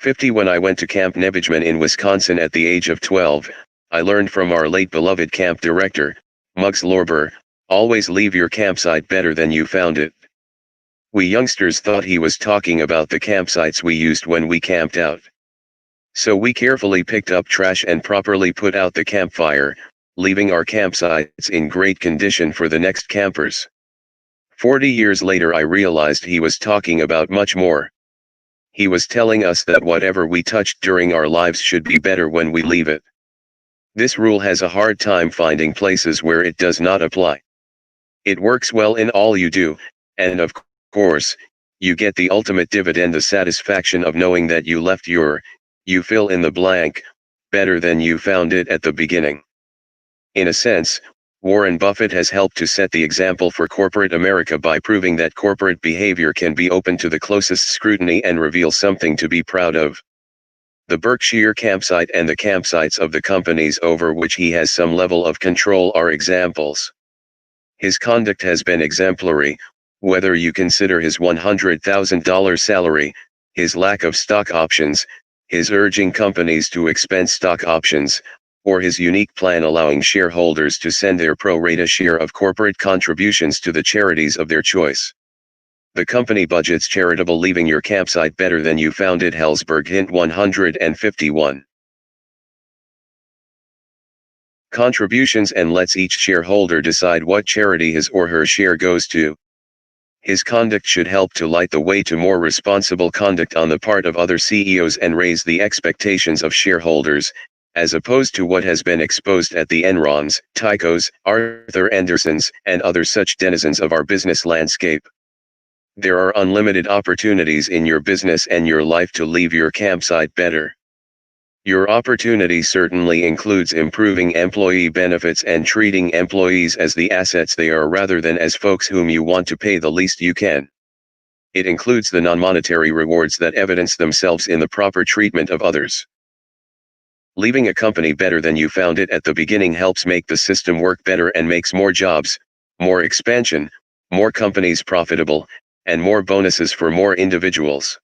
50 When I went to Camp Nebijman in Wisconsin at the age of 12, I learned from our late beloved camp director, Muggs Lorber, always leave your campsite better than you found it. We youngsters thought he was talking about the campsites we used when we camped out. So we carefully picked up trash and properly put out the campfire, leaving our campsites in great condition for the next campers. 40 years later I realized he was talking about much more. He was telling us that whatever we touched during our lives should be better when we leave it. This rule has a hard time finding places where it does not apply. It works well in all you do, and of course, you get the ultimate dividend, the satisfaction of knowing that you left you fill in the blank, better than you found it at the beginning. In a sense, Warren Buffett has helped to set the example for corporate America by proving that corporate behavior can be open to the closest scrutiny and reveal something to be proud of. The Berkshire campsite and the campsites of the companies over which he has some level of control are examples. His conduct has been exemplary, whether you consider his $100,000 salary, his lack of stock options, his urging companies to expense stock options, or his unique plan allowing shareholders to send their pro rata share of corporate contributions to the charities of their choice. The company budgets charitable leaving your campsite better than you found it. Hellsberg Hint 151. Contributions and lets each shareholder decide what charity his or her share goes to. His conduct should help to light the way to more responsible conduct on the part of other CEOs and raise the expectations of shareholders, as opposed to what has been exposed at the Enrons, Tycos, Arthur Andersons, and other such denizens of our business landscape. There are unlimited opportunities in your business and your life to leave your campsite better. Your opportunity certainly includes improving employee benefits and treating employees as the assets they are rather than as folks whom you want to pay the least you can. It includes the non-monetary rewards that evidence themselves in the proper treatment of others. Leaving a company better than you found it at the beginning helps make the system work better and makes more jobs, more expansion, more companies profitable, and more bonuses for more individuals.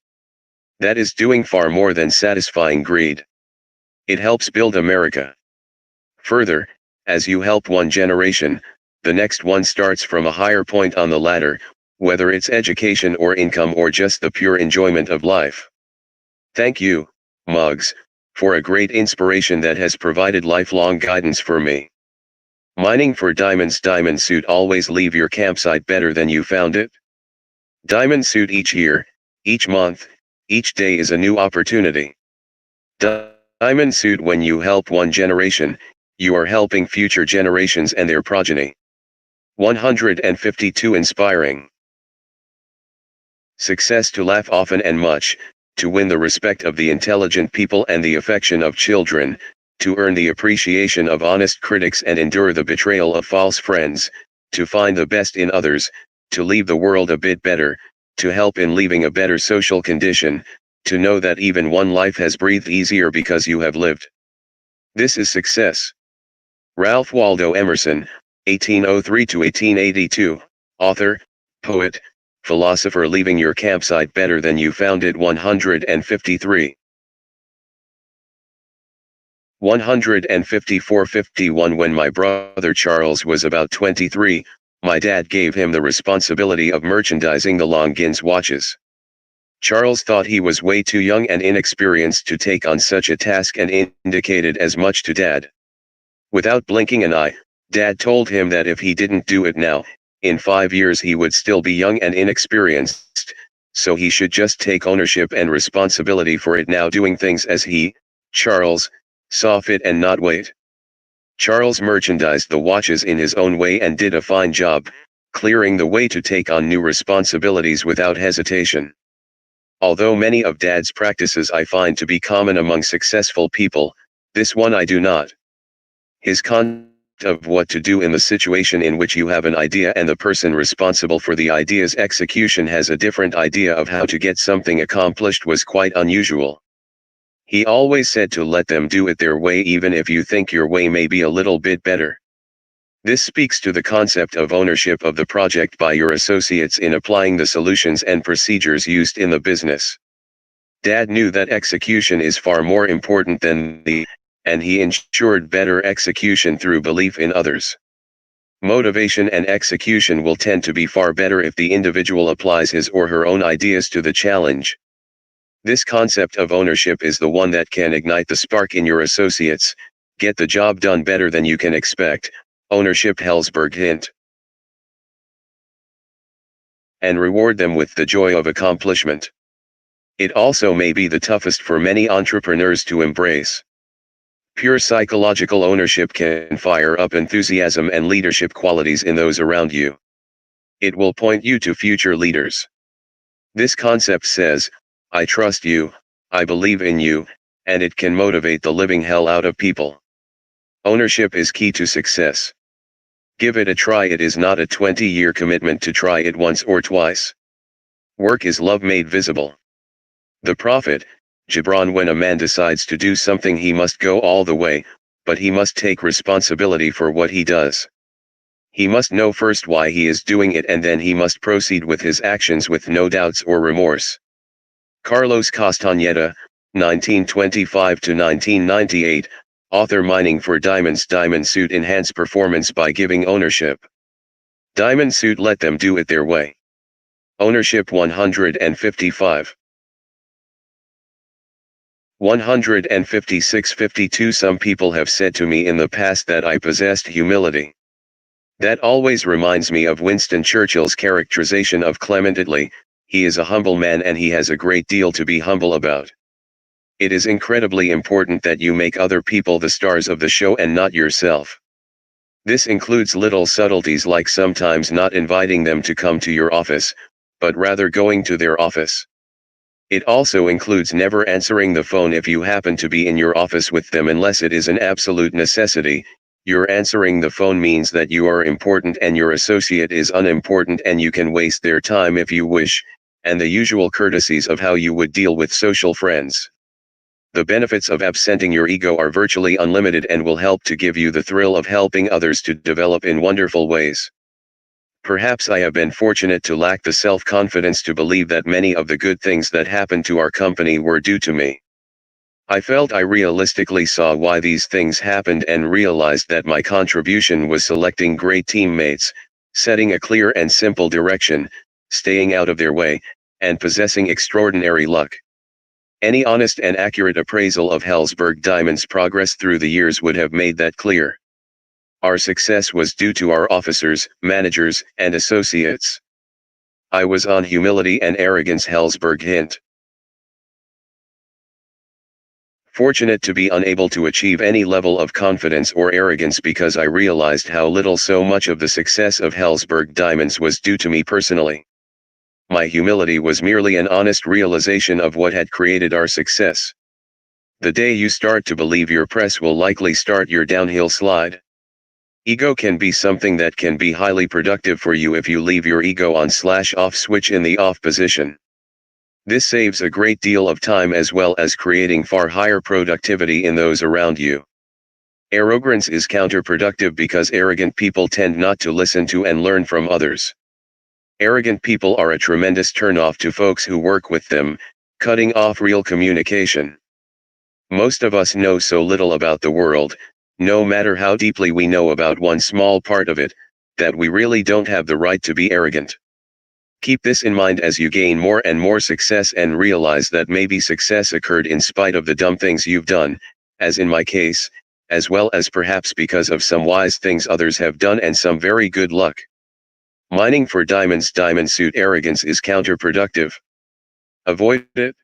That is doing far more than satisfying greed. It helps build America. Further, as you help one generation, the next one starts from a higher point on the ladder, whether it's education or income or just the pure enjoyment of life. Thank you, Muggs, for a great inspiration that has provided lifelong guidance for me. Mining for diamonds. Diamond Suit. Always leave your campsite better than you found it. Diamond Suit. Each year, each month, each day is a new opportunity. Diamond Suit. When you help one generation, you are helping future generations and their progeny. 152 Inspiring. Success. To laugh often and much, to win the respect of the intelligent people and the affection of children, to earn the appreciation of honest critics and endure the betrayal of false friends, to find the best in others, to leave the world a bit better, to help in leaving a better social condition, to know that even one life has breathed easier because you have lived. This is success. Ralph Waldo Emerson, 1803-1882, author, poet, philosopher. Leaving your campsite better than you found it. 153. 154-51. When my brother Charles was about 23, my dad gave him the responsibility of merchandising the Longines watches. Charles thought he was way too young and inexperienced to take on such a task and indicated as much to Dad. Without blinking an eye, Dad told him that if he didn't do it now, in 5 years he would still be young and inexperienced, so he should just take ownership and responsibility for it now, doing things as he, Charles, saw fit and not wait. Charles merchandised the watches in his own way and did a fine job, clearing the way to take on new responsibilities without hesitation. Although many of Dad's practices I find to be common among successful people, this one I do not. His concept of what to do in the situation in which you have an idea and the person responsible for the idea's execution has a different idea of how to get something accomplished was quite unusual. He always said to let them do it their way even if you think your way may be a little bit better. This speaks to the concept of ownership of the project by your associates in applying the solutions and procedures used in the business. Dad knew that execution is far more important than and he ensured better execution through belief in others. Motivation and execution will tend to be far better if the individual applies his or her own ideas to the challenge. This concept of ownership is the one that can ignite the spark in your associates, get the job done better than you can expect, ownership Helzberg hint, and reward them with the joy of accomplishment. It also may be the toughest for many entrepreneurs to embrace. Pure psychological ownership can fire up enthusiasm and leadership qualities in those around you. It will point you to future leaders. This concept says, I trust you, I believe in you, and it can motivate the living hell out of people. Ownership is key to success. Give it a try. It is not a 20-year commitment to try it once or twice. Work is love made visible. The Prophet, Gibran: when a man decides to do something, he must go all the way, but he must take responsibility for what he does. He must know first why he is doing it, and then he must proceed with his actions with no doubts or remorse. Carlos Castañeda, 1925–1998, author. Mining for diamonds. Diamond Suit: enhance performance by giving ownership. Diamond Suit: let them do it their way. Ownership 155. 156–52. Some people have said to me in the past that I possessed humility. That always reminds me of Winston Churchill's characterization of Clement Attlee: he is a humble man and he has a great deal to be humble about. It is incredibly important that you make other people the stars of the show and not yourself. This includes little subtleties like sometimes not inviting them to come to your office, but rather going to their office. It also includes never answering the phone if you happen to be in your office with them unless it is an absolute necessity. Your answering the phone means that you are important and your associate is unimportant, and you can waste their time if you wish, and the usual courtesies of how you would deal with social friends. The benefits of absenting your ego are virtually unlimited and will help to give you the thrill of helping others to develop in wonderful ways. Perhaps I have been fortunate to lack the self-confidence to believe that many of the good things that happened to our company were due to me. I felt I realistically saw why these things happened and realized that my contribution was selecting great teammates, setting a clear and simple direction, staying out of their way, and possessing extraordinary luck. Any honest and accurate appraisal of Helzberg Diamond's progress through the years would have made that clear. Our success was due to our officers, managers, and associates. I was on humility and arrogance. Helzberg hint. Fortunate to be unable to achieve any level of confidence or arrogance because I realized how little so much of the success of Helzberg Diamonds was due to me personally. My humility was merely an honest realization of what had created our success. The day you start to believe your press will likely start your downhill slide. Ego can be something that can be highly productive for you if you leave your ego on/off switch in the off position. This saves a great deal of time as well as creating far higher productivity in those around you. Arrogance is counterproductive because arrogant people tend not to listen to and learn from others. Arrogant people are a tremendous turnoff to folks who work with them, cutting off real communication. Most of us know so little about the world, no matter how deeply we know about one small part of it, that we really don't have the right to be arrogant. Keep this in mind as you gain more and more success and realize that maybe success occurred in spite of the dumb things you've done, as in my case, as well as perhaps because of some wise things others have done and some very good luck. Mining for diamonds. Diamond Suit: arrogance is counterproductive. Avoid it.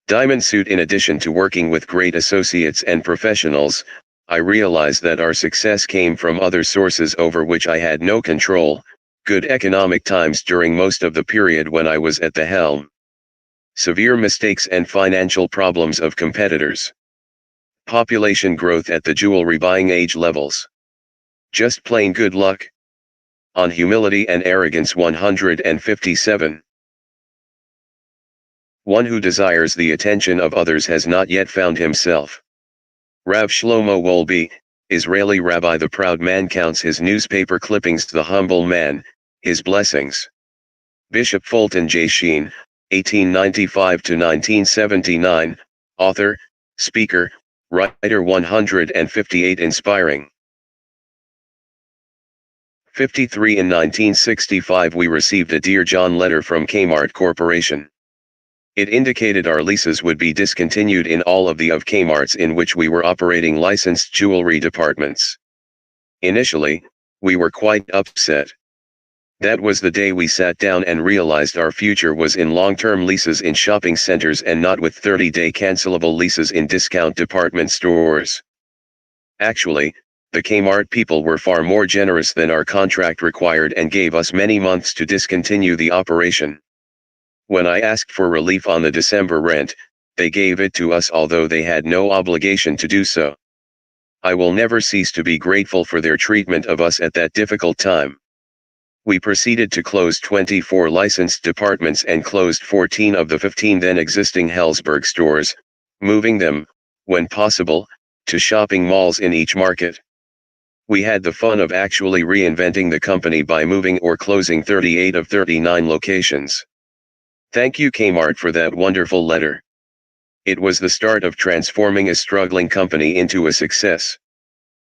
Diamond Suit: in addition to working with great associates and professionals, I realized that our success came from other sources over which I had no control. Good economic times during most of the period when I was at the helm. Severe mistakes and financial problems of competitors. Population growth at the jewelry buying age levels. Just plain good luck. On humility and arrogance. 157. One who desires the attention of others has not yet found himself. Rav Shlomo Wolbe, Israeli rabbi. The proud man counts his newspaper clippings, the humble man, his blessings. Bishop Fulton J. Sheen, 1895 to 1979, author, speaker, writer 158 inspiring. 53 In 1965 we received a Dear John letter from Kmart Corporation. It indicated our leases would be discontinued in all of the Kmarts in which we were operating licensed jewelry departments. Initially, we were quite upset. That was the day we sat down and realized our future was in long-term leases in shopping centers and not with 30-day cancelable leases in discount department stores. Actually, the Kmart people were far more generous than our contract required and gave us many months to discontinue the operation. When I asked for relief on the December rent, they gave it to us although they had no obligation to do so. I will never cease to be grateful for their treatment of us at that difficult time. We proceeded to close 24 licensed departments and closed 14 of the 15 then existing Helzberg stores, moving them, when possible, to shopping malls in each market. We had the fun of actually reinventing the company by moving or closing 38 of 39 locations. Thank you Kmart for that wonderful letter. It was the start of transforming a struggling company into a success.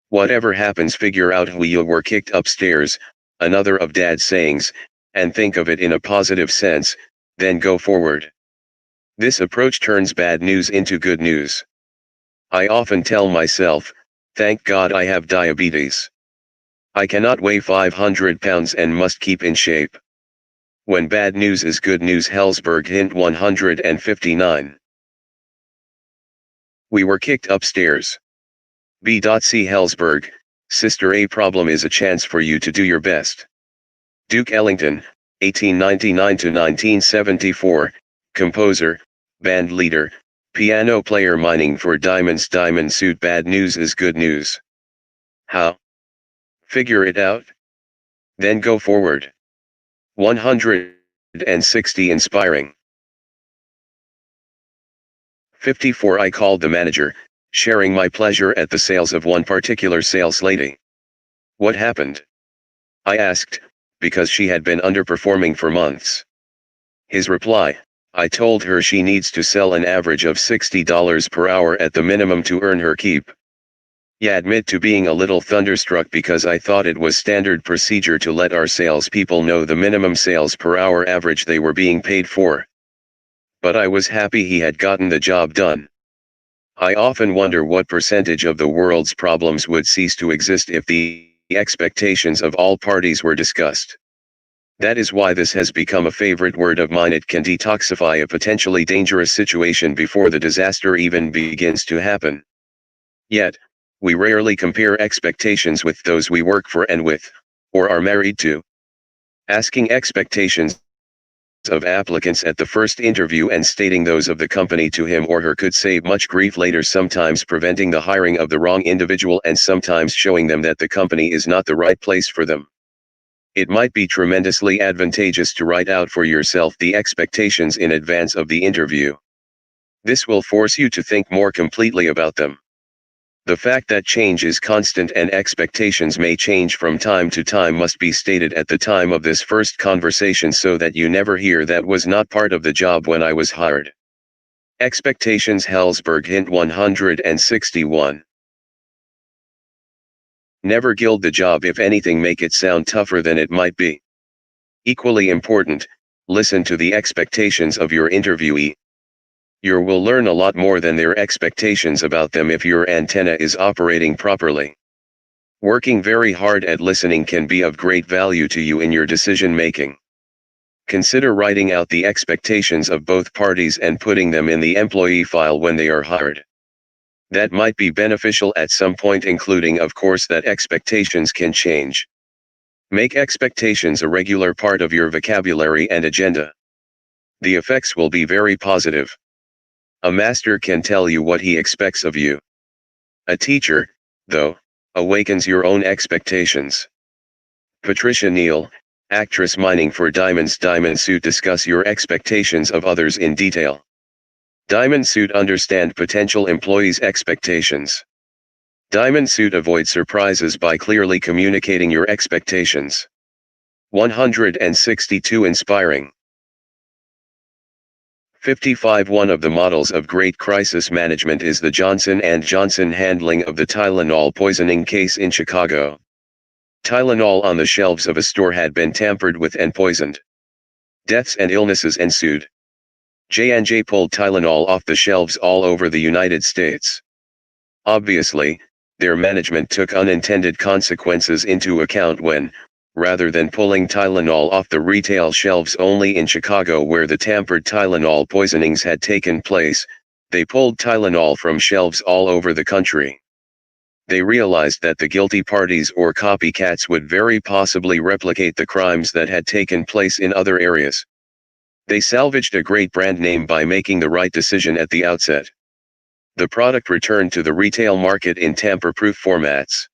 Whatever happens, figure out who you were kicked upstairs, another of Dad's sayings, and think of it in a positive sense, then go forward. This approach turns bad news into good news. I often tell myself, thank God I have diabetes. I cannot weigh 500 pounds and must keep in shape. When bad news is good news. Helzberg Hint 159. We were kicked upstairs. B. C. Helzberg, Sister. A problem is a chance for you to do your best. Duke Ellington, 1899 to 1974, composer, band leader, piano player. Mining for diamonds. Diamond suit. Bad news is good news. How? Figure it out. Then go forward. 160 inspiring. 54 I called the manager, sharing my pleasure at the sales of one particular sales lady. What happened? I asked, because she had been underperforming for months. His reply, I told her she needs to sell an average of $60 per hour at the minimum to earn her keep. Yeah, admit to being a little thunderstruck because I thought it was standard procedure to let our salespeople know the minimum sales per hour average they were being paid for. But I was happy he had gotten the job done. I often wonder what percentage of the world's problems would cease to exist if the expectations of all parties were discussed. That is why this has become a favorite word of mine. It can detoxify a potentially dangerous situation before the disaster even begins to happen. Yet, we rarely compare expectations with those we work for and with, or are married to. Asking expectations of applicants at the first interview and stating those of the company to him or her could save much grief later, sometimes preventing the hiring of the wrong individual and sometimes showing them that the company is not the right place for them. It might be tremendously advantageous to write out for yourself the expectations in advance of the interview. This will force you to think more completely about them. The fact that change is constant and expectations may change from time to time must be stated at the time of this first conversation so that you never hear that was not part of the job when I was hired. Expectations. Helzberg Hint 161. Never gild the job. If anything, make it sound tougher than it might be. Equally important, listen to the expectations of your interviewee. You will learn a lot more than their expectations about them if your antenna is operating properly. Working very hard at listening can be of great value to you in your decision making. Consider writing out the expectations of both parties and putting them in the employee file when they are hired. That might be beneficial at some point, including, of course, that expectations can change. Make expectations a regular part of your vocabulary and agenda. The effects will be very positive. A master can tell you what he expects of you. A teacher, though, awakens your own expectations. Patricia Neal, actress. Mining for diamonds. Diamond suit. Discuss your expectations of others in detail. Diamond suit. Understand potential employees' expectations. Diamond suit. Avoid surprises by clearly communicating your expectations. 162 inspiring. 55 One of the models of great crisis management is the Johnson & Johnson handling of the Tylenol poisoning case in Chicago. Tylenol on the shelves of a store had been tampered with and poisoned. Deaths and illnesses ensued. J&J pulled Tylenol off the shelves all over the United States. Obviously, their management took unintended consequences into account when, rather than pulling Tylenol off the retail shelves only in Chicago where the tampered Tylenol poisonings had taken place, they pulled Tylenol from shelves all over the country. They realized that the guilty parties or copycats would very possibly replicate the crimes that had taken place in other areas. They salvaged a great brand name by making the right decision at the outset. The product returned to the retail market in tamper-proof formats.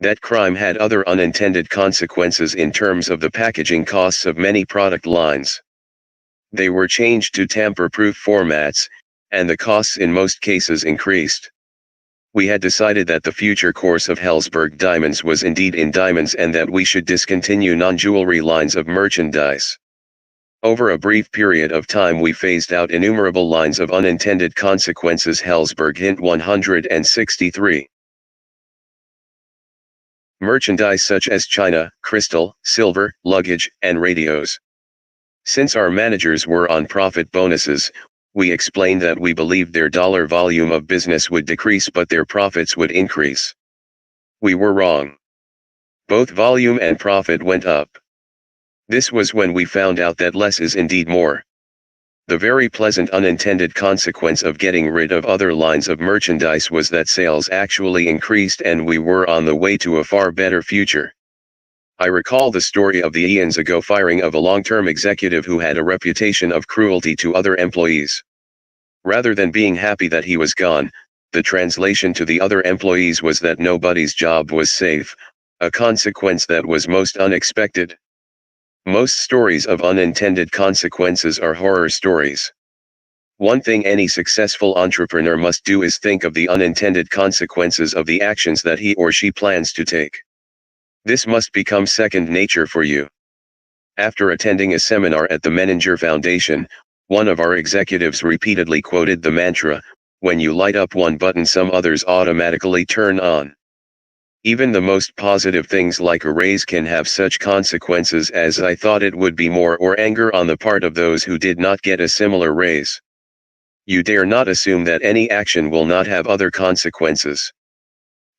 That crime had other unintended consequences in terms of the packaging costs of many product lines. They were changed to tamper-proof formats, and the costs in most cases increased. We had decided that the future course of Helzberg Diamonds was indeed in diamonds and that we should discontinue non-jewelry lines of merchandise. Over a brief period of time we phased out innumerable lines of unintended consequences. Helzberg Hint 163. Merchandise such as china, crystal, silver, luggage, and radios. Since our managers were on profit bonuses, we explained that we believed their dollar volume of business would decrease but their profits would increase. We were wrong. Both volume and profit went up. This was when we found out that less is indeed more. The very pleasant unintended consequence of getting rid of other lines of merchandise was that sales actually increased and we were on the way to a far better future. I recall the story of the eons ago firing of a long-term executive who had a reputation of cruelty to other employees. Rather than being happy that he was gone, the translation to the other employees was that nobody's job was safe, a consequence that was most unexpected. Most stories of unintended consequences are horror stories. One thing any successful entrepreneur must do is think of the unintended consequences of the actions that he or she plans to take. This must become second nature for you. After attending a seminar at the Menninger Foundation, one of our executives repeatedly quoted the mantra, "When you light up one button, some others automatically turn on." Even the most positive things like a raise can have such consequences as I thought it would be more or anger on the part of those who did not get a similar raise. You dare not assume that any action will not have other consequences.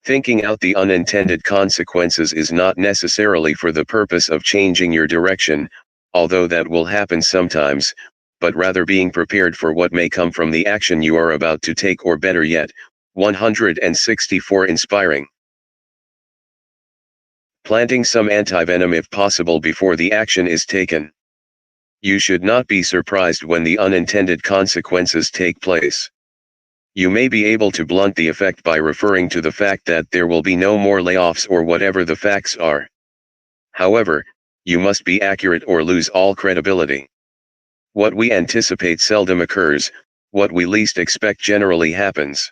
Thinking out the unintended consequences is not necessarily for the purpose of changing your direction, although that will happen sometimes, but rather being prepared for what may come from the action you are about to take, or better yet, 164 Inspiring. Planting some antivenom if possible before the action is taken. You should not be surprised when the unintended consequences take place. You may be able to blunt the effect by referring to the fact that there will be no more layoffs or whatever the facts are. However, you must be accurate or lose all credibility. What we anticipate seldom occurs, what we least expect generally happens.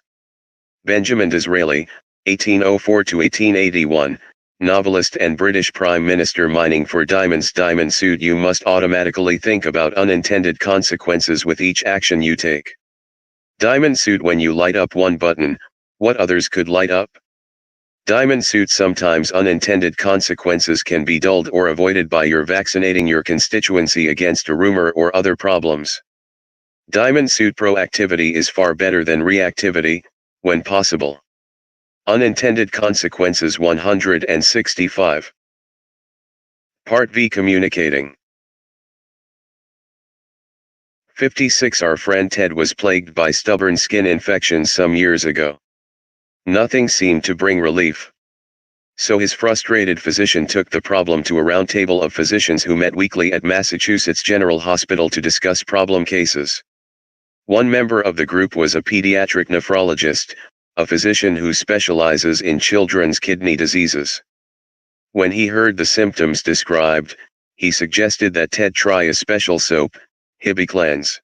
Benjamin Disraeli, 1804–1881, novelist and British Prime Minister. Mining for diamonds. Diamond suit. You must automatically think about unintended consequences with each action you take. Diamond suit. When you light up one button, what others could light up? Diamond suit. Sometimes unintended consequences can be dulled or avoided by your vaccinating your constituency against a rumor or other problems. Diamond suit. Proactivity is far better than reactivity, when possible. Unintended consequences 165. Part V. Communicating. 56. Our friend Ted was plagued by stubborn skin infections some years ago. Nothing seemed to bring relief. So his frustrated physician took the problem to a roundtable of physicians who met weekly at Massachusetts General Hospital to discuss problem cases. One member of the group was a pediatric nephrologist, a physician who specializes in children's kidney diseases. When he heard the symptoms described, he suggested that Ted try a special soap, Hibiclens.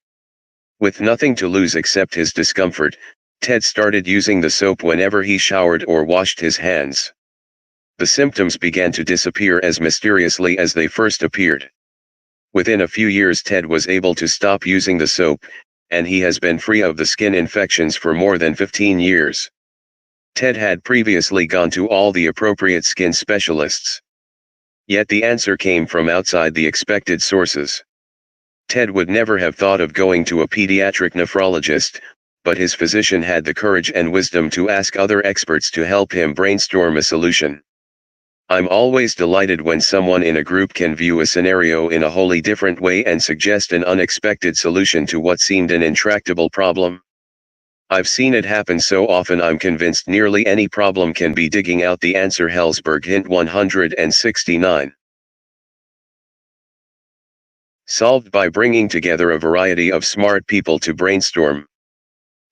With nothing to lose except his discomfort, Ted started using the soap whenever he showered or washed his hands. The symptoms began to disappear as mysteriously as they first appeared. Within a few years Ted was able to stop using the soap, and he has been free of the skin infections for more than 15 years. Ted had previously gone to all the appropriate skin specialists. Yet the answer came from outside the expected sources. Ted would never have thought of going to a pediatric nephrologist, but his physician had the courage and wisdom to ask other experts to help him brainstorm a solution. I'm always delighted when someone in a group can view a scenario in a wholly different way and suggest an unexpected solution to what seemed an intractable problem. I've seen it happen so often I'm convinced nearly any problem can be digging out the answer. Hellsberg Hint 169. Solved by bringing together a variety of smart people to brainstorm.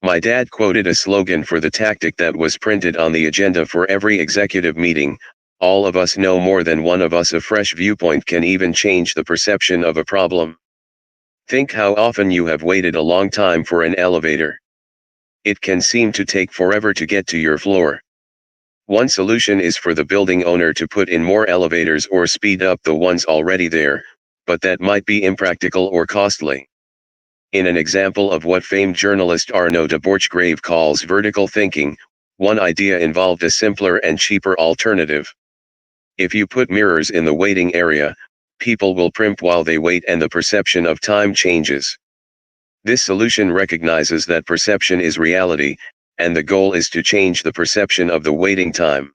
My dad quoted a slogan for the tactic that was printed on the agenda for every executive meeting: all of us know more than one of us. A fresh viewpoint can even change the perception of a problem. Think how often you have waited a long time for an elevator. It can seem to take forever to get to your floor. One solution is for the building owner to put in more elevators or speed up the ones already there, but that might be impractical or costly. In an example of what famed journalist Arnaud de Borchgrave calls vertical thinking, one idea involved a simpler and cheaper alternative. If you put mirrors in the waiting area, people will primp while they wait and the perception of time changes. This solution recognizes that perception is reality, and the goal is to change the perception of the waiting time.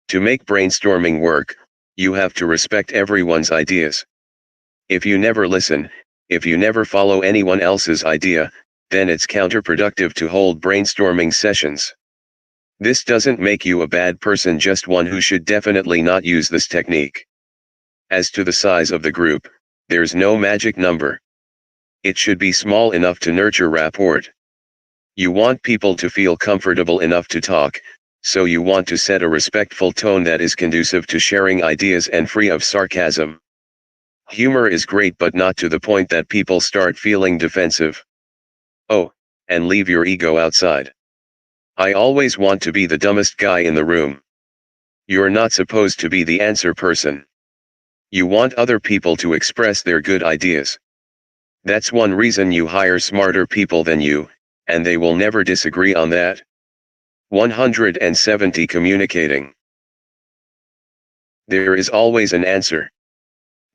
To make brainstorming work, you have to respect everyone's ideas. If you never listen, if you never follow anyone else's idea, then it's counterproductive to hold brainstorming sessions. This doesn't make you a bad person, just one who should definitely not use this technique. As to the size of the group, there's no magic number. It should be small enough to nurture rapport. You want people to feel comfortable enough to talk, so you want to set a respectful tone that is conducive to sharing ideas and free of sarcasm. Humor is great, but not to the point that people start feeling defensive. Oh, and leave your ego outside. I always want to be the dumbest guy in the room. You're not supposed to be the answer person. You want other people to express their good ideas. That's one reason you hire smarter people than you, and they will never disagree on that. 170. Communicating. There is always an answer.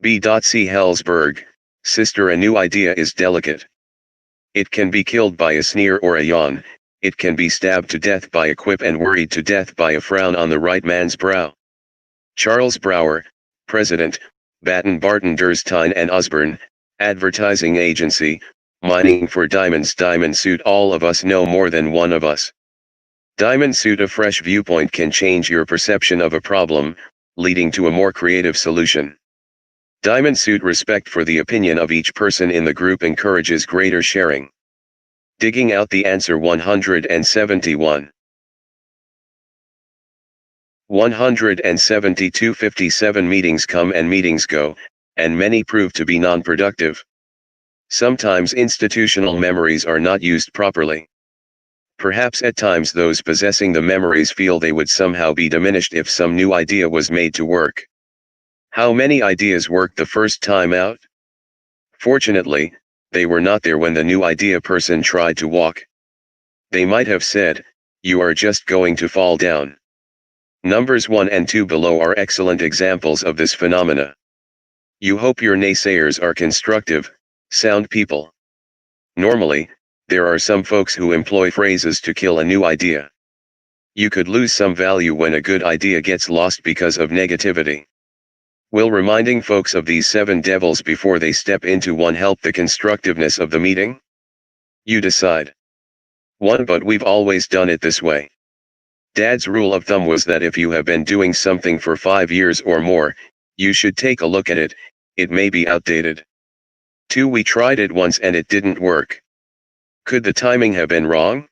B. C. Hellsberg, sister. A new idea is delicate. It can be killed by a sneer or a yawn, it can be stabbed to death by a quip and worried to death by a frown on the right man's brow. Charles Brower, President, Batten Barton Durstine and Osborne, Advertising Agency, Mining for Diamonds. Diamond Suit. All of us know more than one of us. Diamond Suit. A fresh viewpoint can change your perception of a problem, leading to a more creative solution. Diamond Suit. Respect for the opinion of each person in the group encourages greater sharing. Digging out the answer. 171. 172. 57 Meetings come and meetings go, and many prove to be non-productive. Sometimes institutional memories are not used properly. Perhaps at times those possessing the memories feel they would somehow be diminished if some new idea was made to work. How many ideas worked the first time out? Fortunately, they were not there when the new idea person tried to walk. They might have said, "You are just going to fall down." Numbers 1 and 2 below are excellent examples of this phenomena. You hope your naysayers are constructive, sound people. Normally, there are some folks who employ phrases to kill a new idea. You could lose some value when a good idea gets lost because of negativity. Will reminding folks of these 7 devils before they step into one help the constructiveness of the meeting? You decide. 1. But we've always done it this way. Dad's rule of thumb was that if you have been doing something for 5 years or more, you should take a look at it. It may be outdated. 2. We tried it once and it didn't work. Could the timing have been wrong?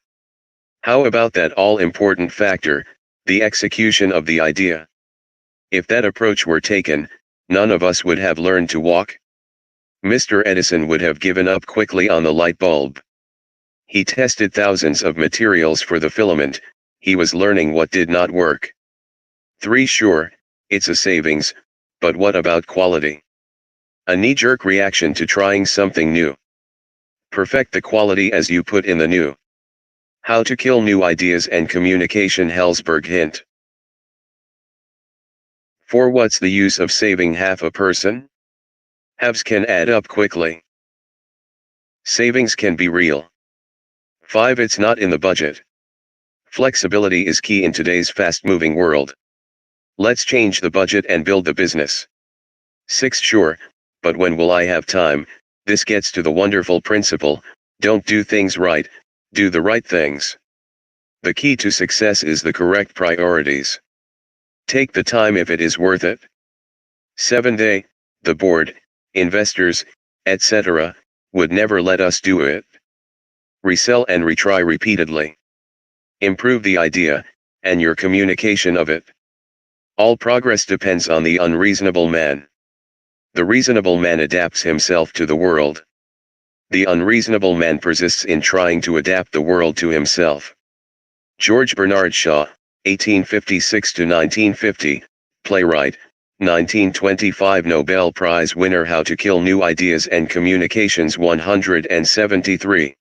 How about that all-important factor, the execution of the idea? If that approach were taken, none of us would have learned to walk. Mr. Edison would have given up quickly on the light bulb. He tested thousands of materials for the filament, he was learning what did not work. 3. Sure, it's a savings, but what about quality? A knee-jerk reaction to trying something new. Perfect the quality as you put in the new. How to kill new ideas and communication. Hellsberg hint. 4. What's the use of saving half a person? Halves can add up quickly. Savings can be real. 5. It's not in the budget. Flexibility is key in today's fast-moving world. Let's change the budget and build the business. 6. Sure, but when will I have time? This gets to the wonderful principle, don't do things right, do the right things. The key to success is the correct priorities. Take the time if it is worth it. 7. They, the board, investors, etc., would never let us do it. Resell and retry repeatedly. Improve the idea, and your communication of it. All progress depends on the unreasonable man. The reasonable man adapts himself to the world. The unreasonable man persists in trying to adapt the world to himself. George Bernard Shaw, 1856–1950, playwright, 1925 Nobel Prize winner. How to Kill New Ideas and Communications. 173.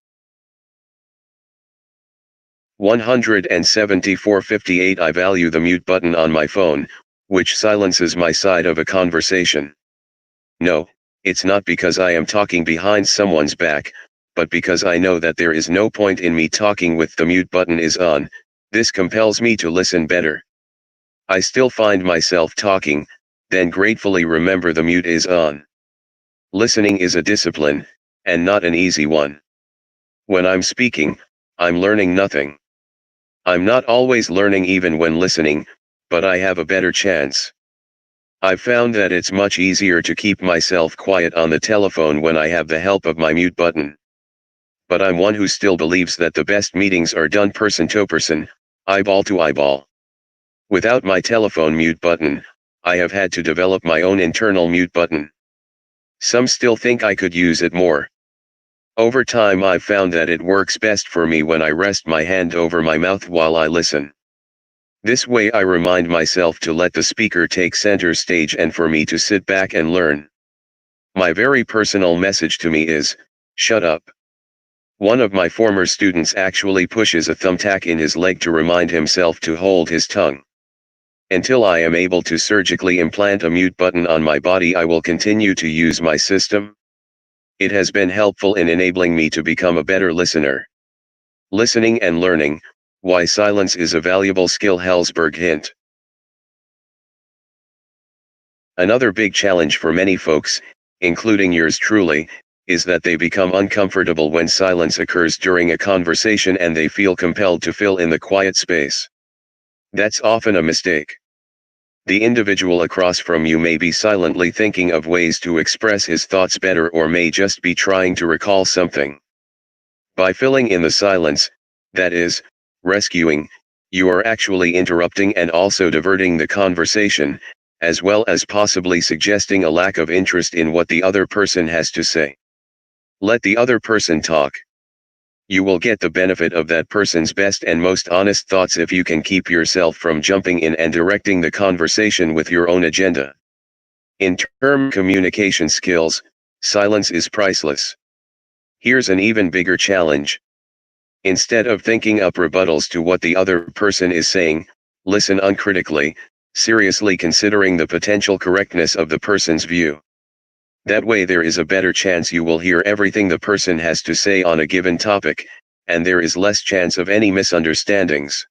174. I value the mute button on my phone, which silences my side of a conversation. No, it's not because I am talking behind someone's back, but because I know that there is no point in me talking with the mute button is on. This compels me to listen better. I still find myself talking, then gratefully remember the mute is on. Listening is a discipline, and not an easy one. When I'm speaking, I'm learning nothing. I'm not always learning even when listening, but I have a better chance. I've found that it's much easier to keep myself quiet on the telephone when I have the help of my mute button. But I'm one who still believes that the best meetings are done person to person, eyeball to eyeball. Without my telephone mute button, I have had to develop my own internal mute button. Some still think I could use it more. Over time I've found that it works best for me when I rest my hand over my mouth while I listen. This way I remind myself to let the speaker take center stage and for me to sit back and learn. My very personal message to me is, shut up. One of my former students actually pushes a thumbtack in his leg to remind himself to hold his tongue. Until I am able to surgically implant a mute button on my body, I will continue to use my system. It has been helpful in enabling me to become a better listener. Listening and learning, why silence is a valuable skill. Hellsberg hint. Another big challenge for many folks, including yours truly, is that they become uncomfortable when silence occurs during a conversation and they feel compelled to fill in the quiet space. That's often a mistake. The individual across from you may be silently thinking of ways to express his thoughts better or may just be trying to recall something. By filling in the silence, that is, rescuing, you are actually interrupting and also diverting the conversation, as well as possibly suggesting a lack of interest in what the other person has to say. Let the other person talk. You will get the benefit of that person's best and most honest thoughts if you can keep yourself from jumping in and directing the conversation with your own agenda. In terms of communication skills, silence is priceless. Here's an even bigger challenge. Instead of thinking up rebuttals to what the other person is saying, listen uncritically, seriously considering the potential correctness of the person's view. That way there is a better chance you will hear everything the person has to say on a given topic, and there is less chance of any misunderstandings.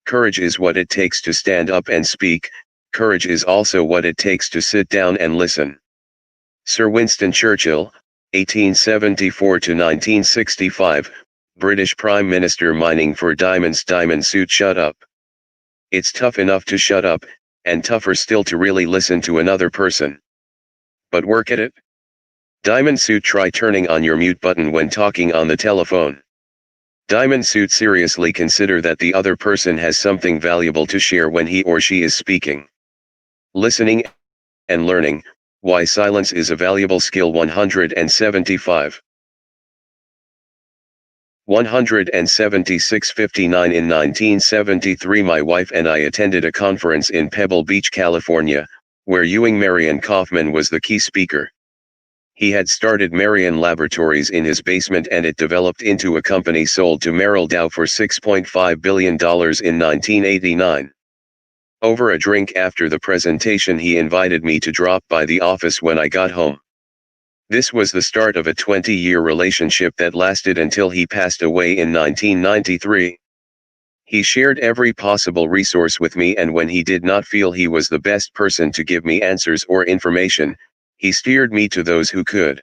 Courage is what it takes to stand up and speak, courage is also what it takes to sit down and listen. Sir Winston Churchill, 1874–1965, British Prime Minister. Mining for diamonds. Diamond suit. Shut up. It's tough enough to shut up, and tougher still to really listen to another person. But work at it. Diamond suit. Try turning on your mute button when talking on the telephone. Diamond suit. Seriously consider that the other person has something valuable to share when he or she is speaking. Listening and learning, why silence is a valuable skill. 175. 176. 59. In 1973 my wife and I attended a conference in Pebble Beach, California, where Ewing Marion Kaufman was the key speaker. He had started Marion Laboratories in his basement and it developed into a company sold to Merrill Dow for $6.5 billion in 1989. Over a drink after the presentation he invited me to drop by the office when I got home. This was the start of a 20-year relationship that lasted until he passed away in 1993. He shared every possible resource with me, and when he did not feel he was the best person to give me answers or information, he steered me to those who could.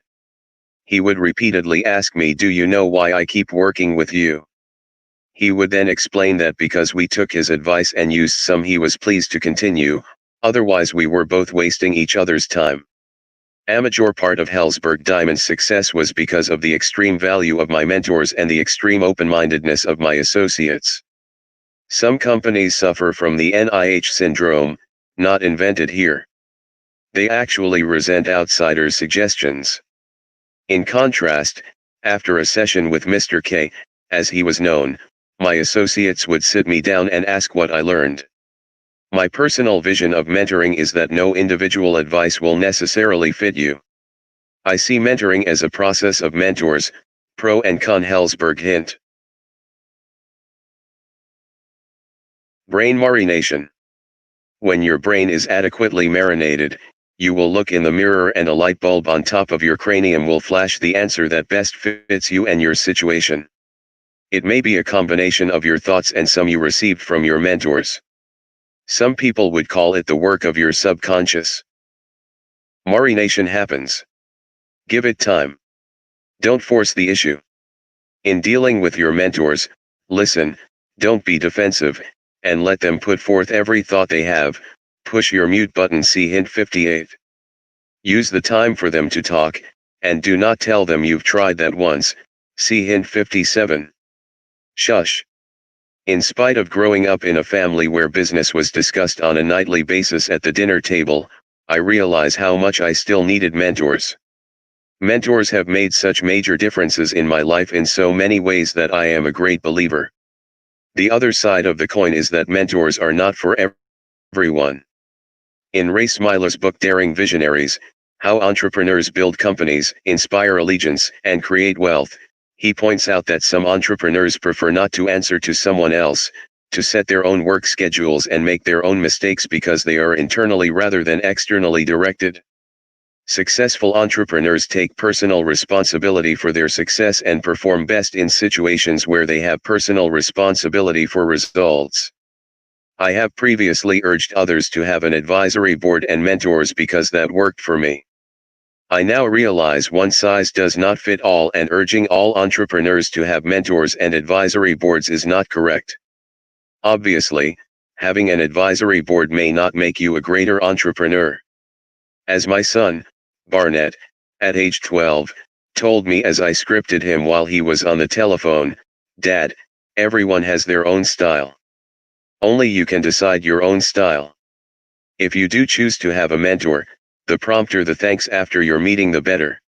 He would repeatedly ask me, "Do you know why I keep working with you?" He would then explain that because we took his advice and used some, he was pleased to continue, otherwise we were both wasting each other's time. A major part of Helzberg Diamond's success was because of the extreme value of my mentors and the extreme open-mindedness of my associates. Some companies suffer from the NIH syndrome, not invented here. They actually resent outsiders' suggestions. In contrast, after a session with Mr. K, as he was known, my associates would sit me down and ask what I learned. My personal vision of mentoring is that no individual advice will necessarily fit you. I see mentoring as a process of mentors, pro and con. Helzberg hint. Brain marination. When your brain is adequately marinated, you will look in the mirror and a light bulb on top of your cranium will flash the answer that best fits you and your situation. It may be a combination of your thoughts and some you received from your mentors. Some people would call it the work of your subconscious. Marination happens. Give it time. Don't force the issue. In dealing with your mentors, listen, don't be defensive, and let them put forth every thought they have. Push your mute button, see hint 58. Use the time for them to talk, and do not tell them you've tried that once, see hint 57. Shush. In spite of growing up in a family where business was discussed on a nightly basis at the dinner table, I realize how much I still needed mentors. Mentors have made such major differences in my life in so many ways that I am a great believer. The other side of the coin is that mentors are not for everyone. In Ray Smiler's book Daring Visionaries, How Entrepreneurs Build Companies, Inspire Allegiance, and Create Wealth, he points out that some entrepreneurs prefer not to answer to someone else, to set their own work schedules and make their own mistakes because they are internally rather than externally directed. Successful entrepreneurs take personal responsibility for their success and perform best in situations where they have personal responsibility for results. I have previously urged others to have an advisory board and mentors because that worked for me. I now realize one size does not fit all, and urging all entrepreneurs to have mentors and advisory boards is not correct. Obviously, having an advisory board may not make you a greater entrepreneur. As my son, Barnett, at age 12, told me as I scripted him while he was on the telephone, "Dad, everyone has their own style. Only you can decide your own style. If you do choose to have a mentor, the prompter the thanks after your meeting the better.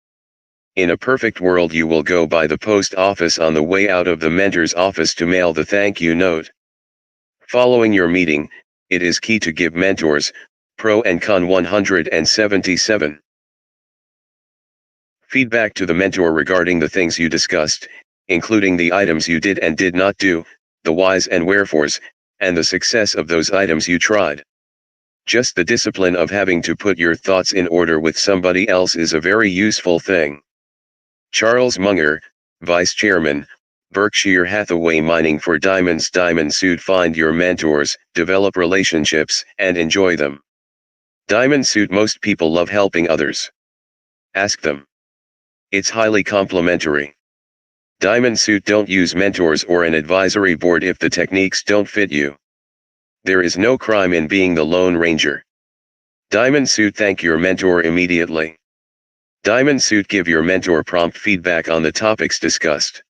In a perfect world you will go by the post office on the way out of the mentor's office to mail the thank you note. Following your meeting, it is key to give mentors, pro and con. 177. Feedback to the mentor regarding the things you discussed, including the items you did and did not do, the whys and wherefores, and the success of those items you tried. Just the discipline of having to put your thoughts in order with somebody else is a very useful thing. Charles Munger, Vice Chairman, Berkshire Hathaway Mining for Diamonds. Diamond Suit. Find your mentors, develop relationships, and enjoy them. Diamond Suit. Most people love helping others. Ask them. It's highly complimentary. Diamond Suit. Don't use mentors or an advisory board if the techniques don't fit you. There is no crime in being the Lone Ranger. Diamond Suit. Thank your mentor immediately. Diamond Suit. Give your mentor prompt feedback on the topics discussed.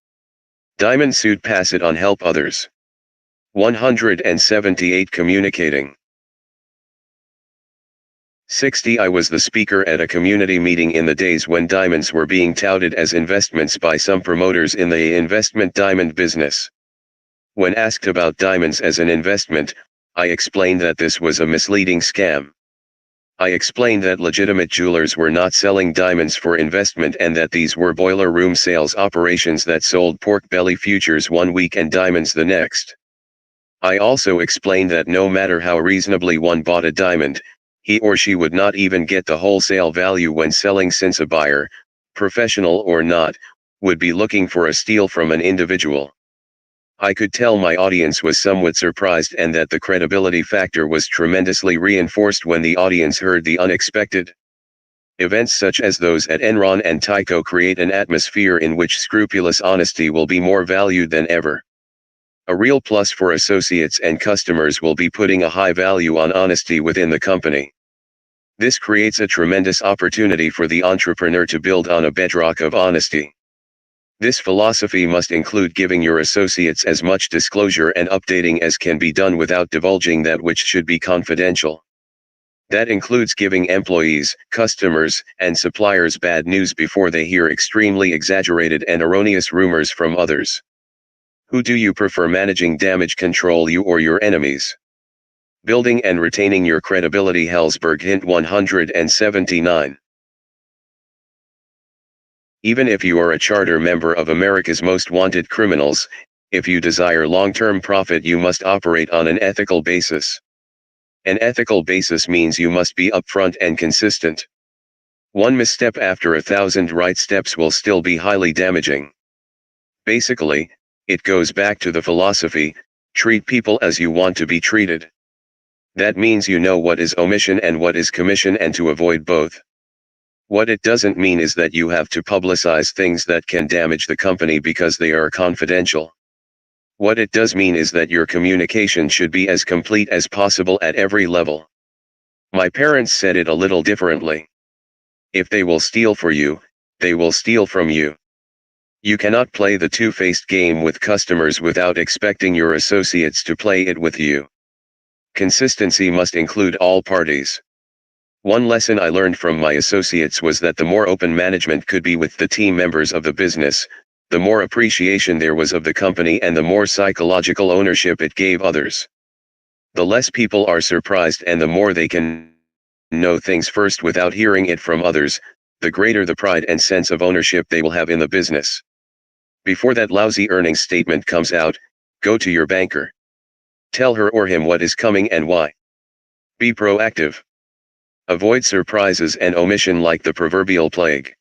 Diamond Suit. Pass it on. Help others. 178. Communicating. 60. I was the speaker at a community meeting in the days when diamonds were being touted as investments by some promoters in the investment diamond business. When asked about diamonds as an investment, I explained that this was a misleading scam. I explained that legitimate jewelers were not selling diamonds for investment and that these were boiler room sales operations that sold pork belly futures one week and diamonds the next. I also explained that no matter how reasonably one bought a diamond, he or she would not even get the wholesale value when selling, since a buyer, professional or not, would be looking for a steal from an individual. I could tell my audience was somewhat surprised and that the credibility factor was tremendously reinforced when the audience heard the unexpected. Events such as those at Enron and Tyco create an atmosphere in which scrupulous honesty will be more valued than ever. A real plus for associates and customers will be putting a high value on honesty within the company. This creates a tremendous opportunity for the entrepreneur to build on a bedrock of honesty. This philosophy must include giving your associates as much disclosure and updating as can be done without divulging that which should be confidential. That includes giving employees, customers, and suppliers bad news before they hear extremely exaggerated and erroneous rumors from others. Who do you prefer managing damage control, you or your enemies? Building and retaining your credibility. Hellsberg Hint 179. Even if you are a charter member of America's Most Wanted Criminals, if you desire long-term profit, you must operate on an ethical basis. An ethical basis means you must be upfront and consistent. One misstep after 1,000 right steps will still be highly damaging. Basically, it goes back to the philosophy, treat people as you want to be treated. That means you know what is omission and what is commission and to avoid both. What it doesn't mean is that you have to publicize things that can damage the company because they are confidential. What it does mean is that your communication should be as complete as possible at every level. My parents said it a little differently. If they will steal for you, they will steal from you. You cannot play the two-faced game with customers without expecting your associates to play it with you. Consistency must include all parties. One lesson I learned from my associates was that the more open management could be with the team members of the business, the more appreciation there was of the company and the more psychological ownership it gave others. The less people are surprised and the more they can know things first without hearing it from others, the greater the pride and sense of ownership they will have in the business. Before that lousy earnings statement comes out, go to your banker. Tell her or him what is coming and why. Be proactive. Avoid surprises and omission like the proverbial plague.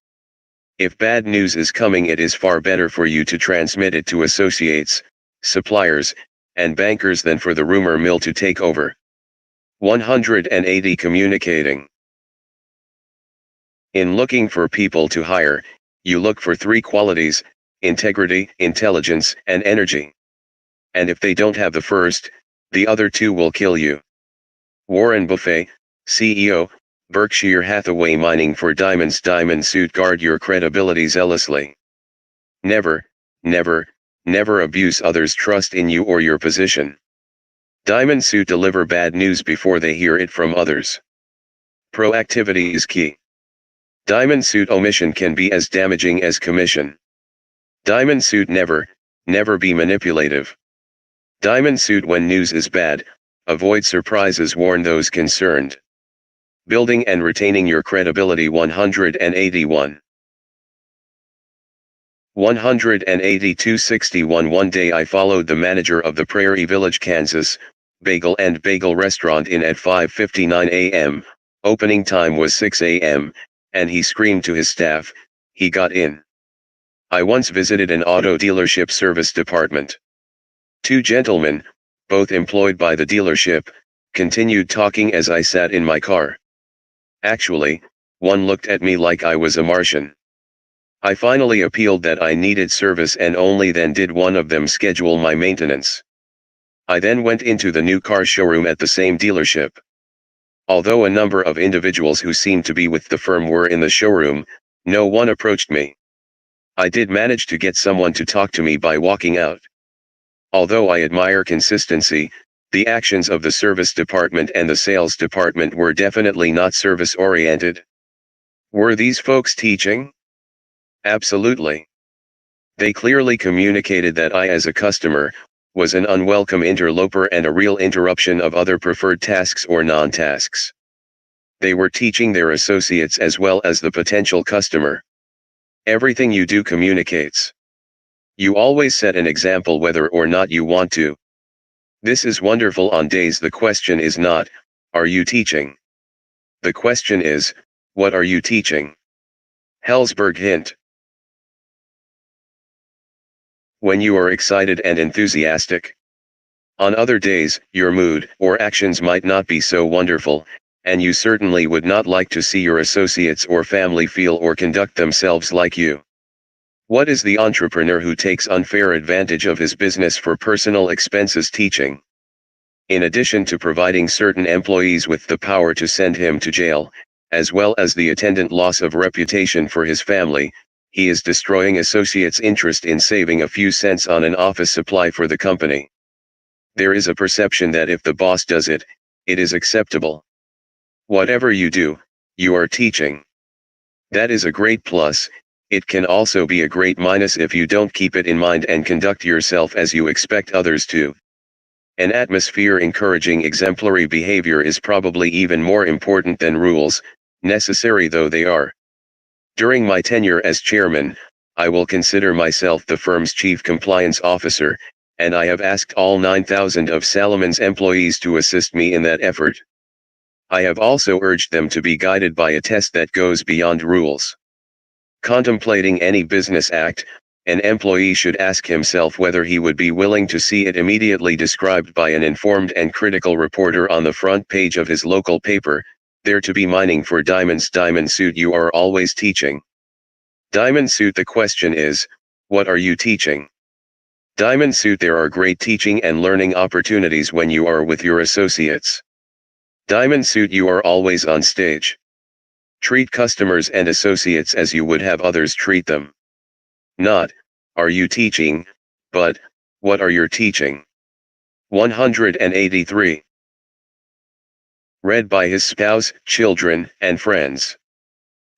If bad news is coming, it is far better for you to transmit it to associates, suppliers, and bankers than for the rumor mill to take over. 180 Communicating. In looking for people to hire, you look for three qualities: integrity, intelligence, and energy. And if they don't have the first, the other two will kill you. Warren Buffett, CEO, Berkshire Hathaway Mining. For diamonds. Diamond suit. Guard your credibility zealously. Never, never, never abuse others' trust in you or your position. Diamond suit. Deliver bad news before they hear it from others. Proactivity is key. Diamond suit. Omission can be as damaging as commission. Diamond suit. Never, never be manipulative. Diamond suit. When news is bad, avoid surprises. Warn those concerned. Building and retaining your credibility. 181. 182. One day I followed the manager of the Prairie Village, Kansas, Bagel and Bagel restaurant in at 5:59 a.m., opening time was 6 a.m., and he screamed to his staff. He got in. I once visited an auto dealership service department. Two gentlemen, both employed by the dealership, continued talking as I sat in my car. Actually, one looked at me like I was a Martian. I finally appealed that I needed service, and only then did one of them schedule my maintenance. I then went into the new car showroom at the same dealership. Although a number of individuals who seemed to be with the firm were in the showroom, no one approached me. I did manage to get someone to talk to me by walking out. Although I admire consistency, the actions of the service department and the sales department were definitely not service-oriented. Were these folks teaching? Absolutely. They clearly communicated that I, as a customer, was an unwelcome interloper and a real interruption of other preferred tasks or non-tasks. they were teaching their associates as well as the potential customer. Everything you do communicates. You always set an example whether or not you want to. This is wonderful. On days the question is not, are you teaching? The question is, what are you teaching? Hellsberg hint. When you are excited and enthusiastic. On other days, your mood or actions might not be so wonderful, and you certainly would not like to see your associates or family feel or conduct themselves like you. What is the entrepreneur who takes unfair advantage of his business for personal expenses teaching? In addition to providing certain employees with the power to send him to jail, as well as the attendant loss of reputation for his family, he is destroying associates' interest in saving a few cents on an office supply for the company. There is a perception that if the boss does it, it is acceptable. Whatever you do, you are teaching. That is a great plus. It can also be a great minus if you don't keep it in mind and conduct yourself as you expect others to. An atmosphere encouraging exemplary behavior is probably even more important than rules, necessary though they are. During my tenure as chairman, I will consider myself the firm's chief compliance officer, and I have asked all 9,000 of Salomon's employees to assist me in that effort. I have also urged them to be guided by a test that goes beyond rules. Contemplating any business act, an employee should ask himself whether he would be willing to see it immediately described by an informed and critical reporter on the front page of his local paper, there to be mining for diamonds. Diamond suit. You are always teaching. Diamond suit. The question is, what are you teaching? Diamond suit. There are great teaching and learning opportunities when you are with your associates. Diamond suit. You are always on stage. Treat customers and associates as you would have others treat them. Not, are you teaching, but, what are you teaching? 183. Read by his spouse, children, and friends.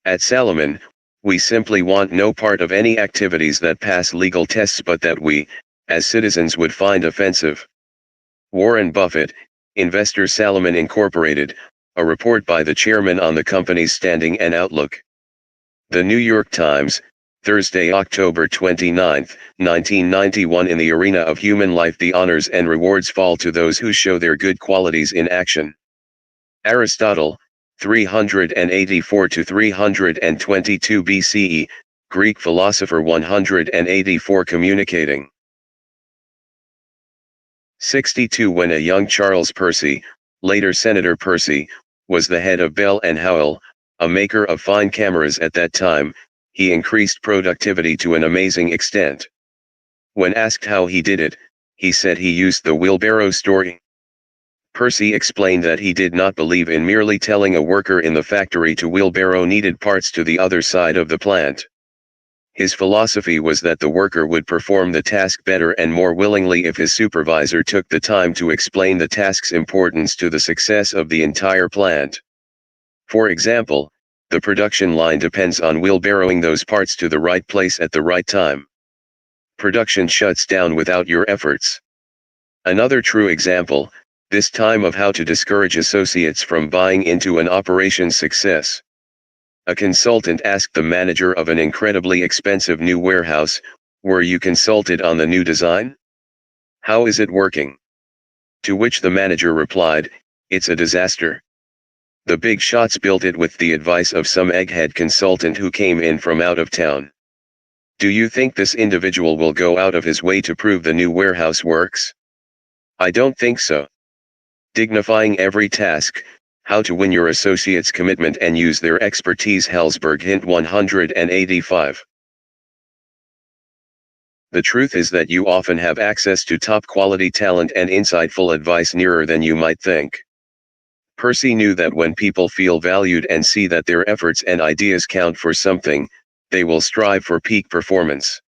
At Salomon, we simply want no part of any activities that pass legal tests but that we, as citizens, would find offensive. Warren Buffett, Investor. Salomon Incorporated, a report by the chairman on the company's standing and outlook. The New York Times, Thursday, October 29, 1991. In the arena of human life, the honors and rewards fall to those who show their good qualities in action. Aristotle, 384 to 322 BCE, Greek philosopher. 184. Communicating. 62. When a young Charles Percy, later Senator Percy, was the head of Bell and Howell, a maker of fine cameras at that time, he increased productivity to an amazing extent. When asked how he did it, he said he used the wheelbarrow story. Percy explained that he did not believe in merely telling a worker in the factory to wheelbarrow needed parts to the other side of the plant. His philosophy was that the worker would perform the task better and more willingly if his supervisor took the time to explain the task's importance to the success of the entire plant. For example, the production line depends on wheelbarrowing those parts to the right place at the right time. Production shuts down without your efforts. Another true example, this time, of how to discourage associates from buying into an operation's success. A consultant asked the manager of an incredibly expensive new warehouse, "Were you consulted on the new design? How is it working?" To which the manager replied, "It's a disaster. The big shots built it with the advice of some egghead consultant who came in from out of town. Do you think this individual will go out of his way to prove the new warehouse works? I don't think so." Dignifying every task, how to win your associates' commitment and use their expertise. Hellsberg hint. 185. The truth is that you often have access to top quality talent and insightful advice nearer than you might think. Percy knew that when people feel valued and see that their efforts and ideas count for something, they will strive for peak performance.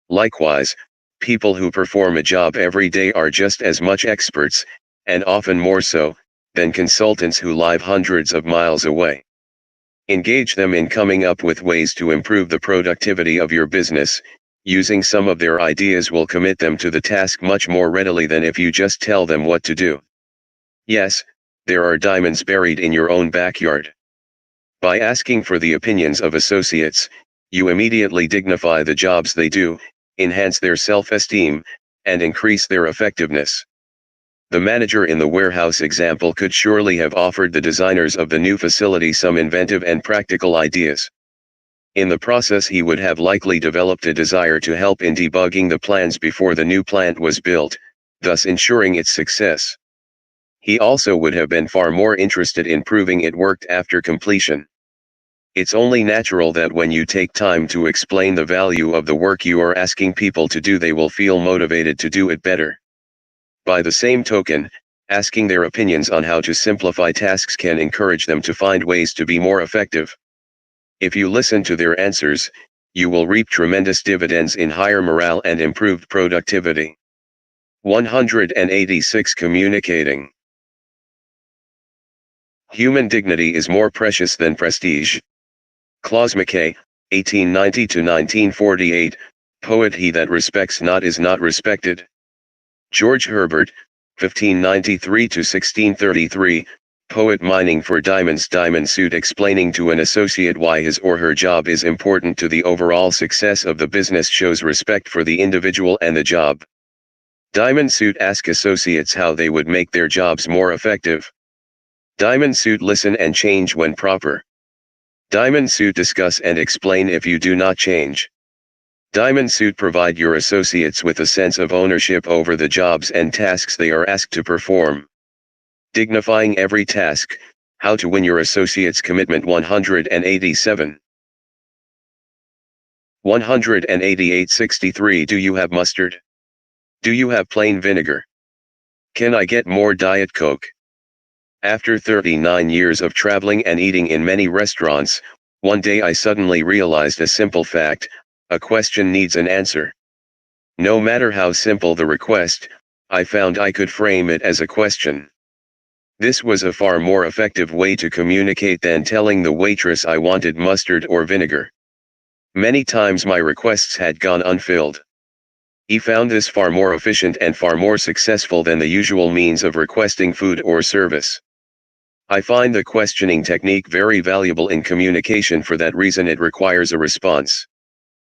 Likewise, people who perform a job every day are just as much experts, and often more so, than consultants who live hundreds of miles away. Engage them in coming up with ways to improve the productivity of your business. Using some of their ideas will commit them to the task much more readily than if you just tell them what to do. Yes, there are diamonds buried in your own backyard. By asking for the opinions of associates, you immediately dignify the jobs they do, enhance their self-esteem, and increase their effectiveness. The manager in the warehouse example could surely have offered the designers of the new facility some inventive and practical ideas. In the process, he would have likely developed a desire to help in debugging the plans before the new plant was built, thus ensuring its success. He also would have been far more interested in proving it worked after completion. It's only natural that when you take time to explain the value of the work you are asking people to do, they will feel motivated to do it better. By the same token, asking their opinions on how to simplify tasks can encourage them to find ways to be more effective. If you listen to their answers, you will reap tremendous dividends in higher morale and improved productivity. 186. Communicating. Human dignity is more precious than prestige. Clause Mackay, 1890–1948, poet. He that respects not is not respected. George Herbert, 1593–1633, poet. Mining for diamonds. Diamond suit explaining to an associate why his or her job is important to the overall success of the business shows respect for the individual and the job. Diamond suit ask associates how they would make their jobs more effective. Diamond suit listen and change when proper. Diamond suit discuss and explain if you do not change. Diamond suit provide your associates with a sense of ownership over the jobs and tasks they are asked to perform. Dignifying every task, how to win your associates' commitment. 187. 188–63. Do you have mustard? Do you have plain vinegar? Can I get more Diet Coke? After 39 years of traveling and eating in many restaurants, one day I suddenly realized a simple fact: a question needs an answer. No matter how simple the request, I found I could frame it as a question. This was a far more effective way to communicate than telling the waitress I wanted mustard or vinegar. Many times my requests had gone unfilled. He found this far more efficient and far more successful than the usual means of requesting food or service. I find the questioning technique very valuable in communication. For that reason, it requires a response.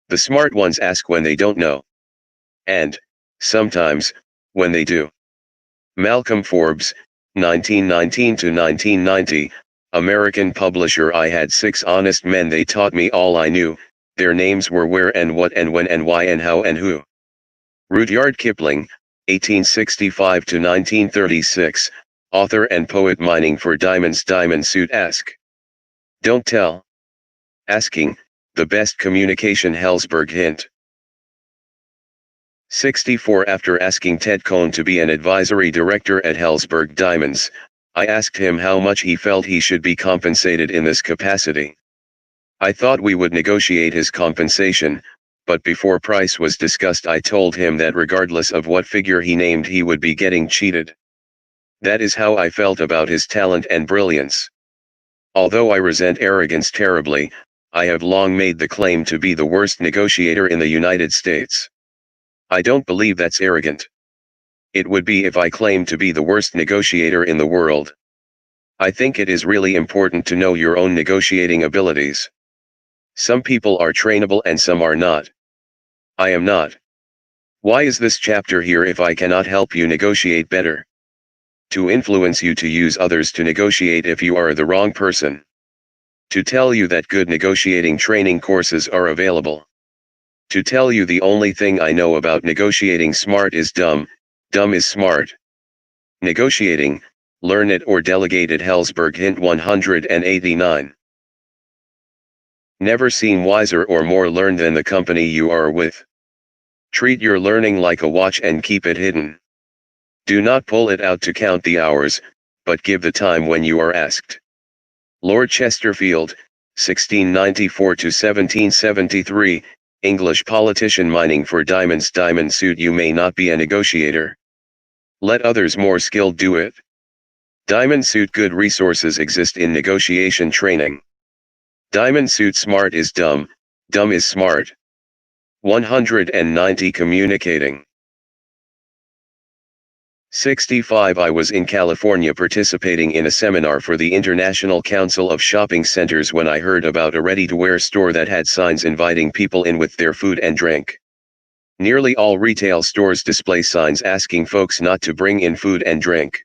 The smart ones ask when they don't know. And, sometimes, when they do. Malcolm Forbes, 1919–1990, American publisher. I had 6 honest men. They taught me all I knew. Their names were where and what and when and why and how and who. Rudyard Kipling, 1865–1936, author and poet. Mining for diamonds. Diamond suit ask. Don't tell. Asking, the best communication. Hellsberg hint. 64. After asking Ted Cohn to be an advisory director at Hellsberg Diamonds, I asked him how much he felt he should be compensated in this capacity. I thought we would negotiate his compensation, but before price was discussed I told him that regardless of what figure he named he would be getting cheated. That is how I felt about his talent and brilliance. Although I resent arrogance terribly, I have long made the claim to be the worst negotiator in the United States. I don't believe that's arrogant. It would be if I claimed to be the worst negotiator in the world. I think it is really important to know your own negotiating abilities. Some people are trainable and some are not. I am not. Why is this chapter here if I cannot help you negotiate better? To influence you to use others to negotiate if you are the wrong person. To tell you that good negotiating training courses are available. To tell you the only thing I know about negotiating smart is dumb, dumb is smart. Negotiating, learn it or delegate it. Hellsberg hint. 189. Never seem wiser or more learned than the company you are with. Treat your learning like a watch and keep it hidden. Do not pull it out to count the hours, but give the time when you are asked. Lord Chesterfield, 1694–1773, English politician. Mining for diamonds. Diamond suit. You may not be a negotiator. Let others more skilled do it. Diamond suit. Good resources exist in negotiation training. Diamond suit. Smart is dumb, dumb is smart. 190. Communicating. 65 I was in California participating in a seminar for the International Council of Shopping Centers when I heard about a ready-to-wear store that had signs inviting people in with their food and drink. Nearly all retail stores display signs asking folks not to bring in food and drink.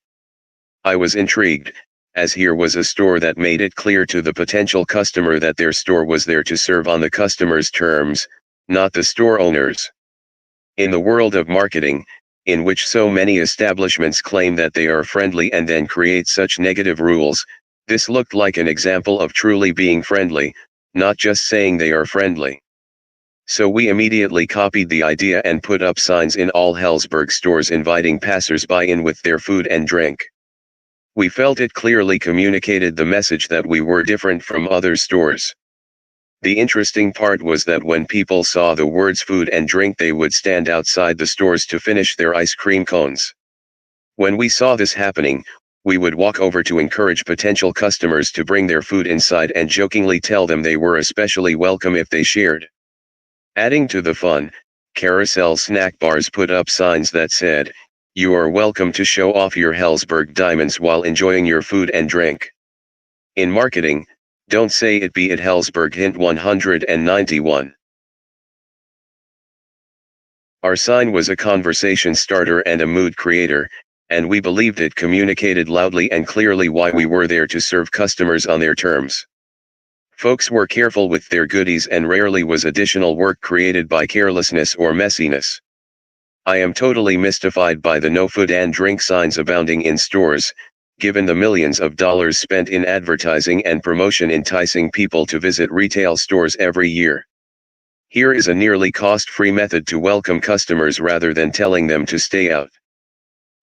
I was intrigued, as here was a store that made it clear to the potential customer that their store was there to serve on the customer's terms, not the store owner's. In the world of marketing, in which so many establishments claim that they are friendly and then create such negative rules, this looked like an example of truly being friendly, not just saying they are friendly. So we immediately copied the idea and put up signs in all Helzberg stores inviting passers-by in with their food and drink. We felt it clearly communicated the message that we were different from other stores. The interesting part was that when people saw the words food and drink they would stand outside the stores to finish their ice cream cones. When we saw this happening, we would walk over to encourage potential customers to bring their food inside and jokingly tell them they were especially welcome if they shared. Adding to the fun, carousel snack bars put up signs that said, "You are welcome to show off your Helzberg diamonds while enjoying your food and drink." In marketing, don't say it, be it Helzberg. Hint 191. Our sign was a conversation starter and a mood creator, and we believed it communicated loudly and clearly why we were there to serve customers on their terms. Folks were careful with their goodies and rarely was additional work created by carelessness or messiness. I am totally mystified by the no food and drink signs abounding in stores, given the millions of dollars spent in advertising and promotion enticing people to visit retail stores every year. Here is a nearly cost-free method to welcome customers rather than telling them to stay out.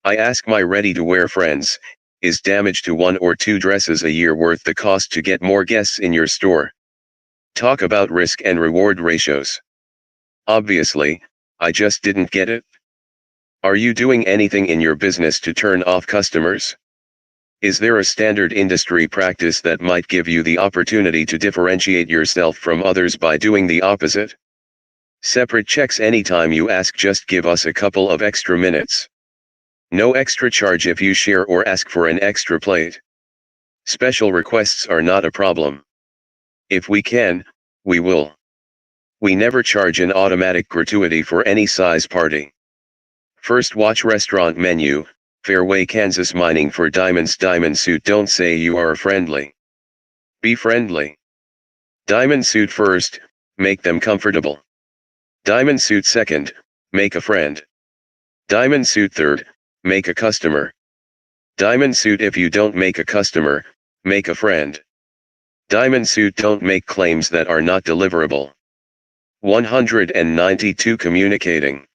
I ask my ready-to-wear friends, is damage to 1 or 2 dresses a year worth the cost to get more guests in your store? Talk about risk and reward ratios. Obviously, I just didn't get it. Are you doing anything in your business to turn off customers? Is there a standard industry practice that might give you the opportunity to differentiate yourself from others by doing the opposite? Separate checks anytime you ask, just give us a couple of extra minutes. No extra charge if you share or ask for an extra plate. Special requests are not a problem. If we can, we will. We never charge an automatic gratuity for any size party. First watch restaurant menu, Fairway, Kansas. Mining for diamonds. Diamond suit. Don't say you are friendly. Be friendly. Diamond suit first, make them comfortable. Diamond suit second, make a friend. Diamond suit third, make a customer. Diamond suit if you don't make a customer, make a friend. Diamond suit don't make claims that are not deliverable. 192 Communicating.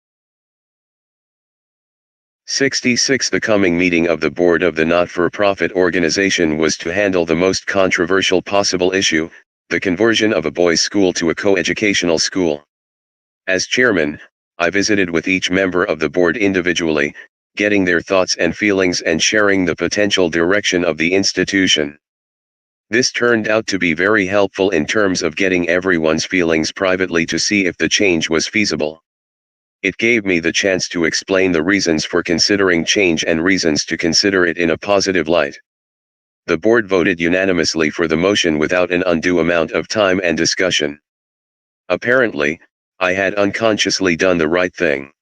66 The coming meeting of the board of the not-for-profit organization was to handle the most controversial possible issue, the conversion of a boys' school to a co-educational school. As chairman, I visited with each member of the board individually, getting their thoughts and feelings and sharing the potential direction of the institution. This turned out to be very helpful in terms of getting everyone's feelings privately to see if the change was feasible. It gave me the chance to explain the reasons for considering change and reasons to consider it in a positive light. The board voted unanimously for the motion without an undue amount of time and discussion. Apparently, I had unconsciously done the right thing.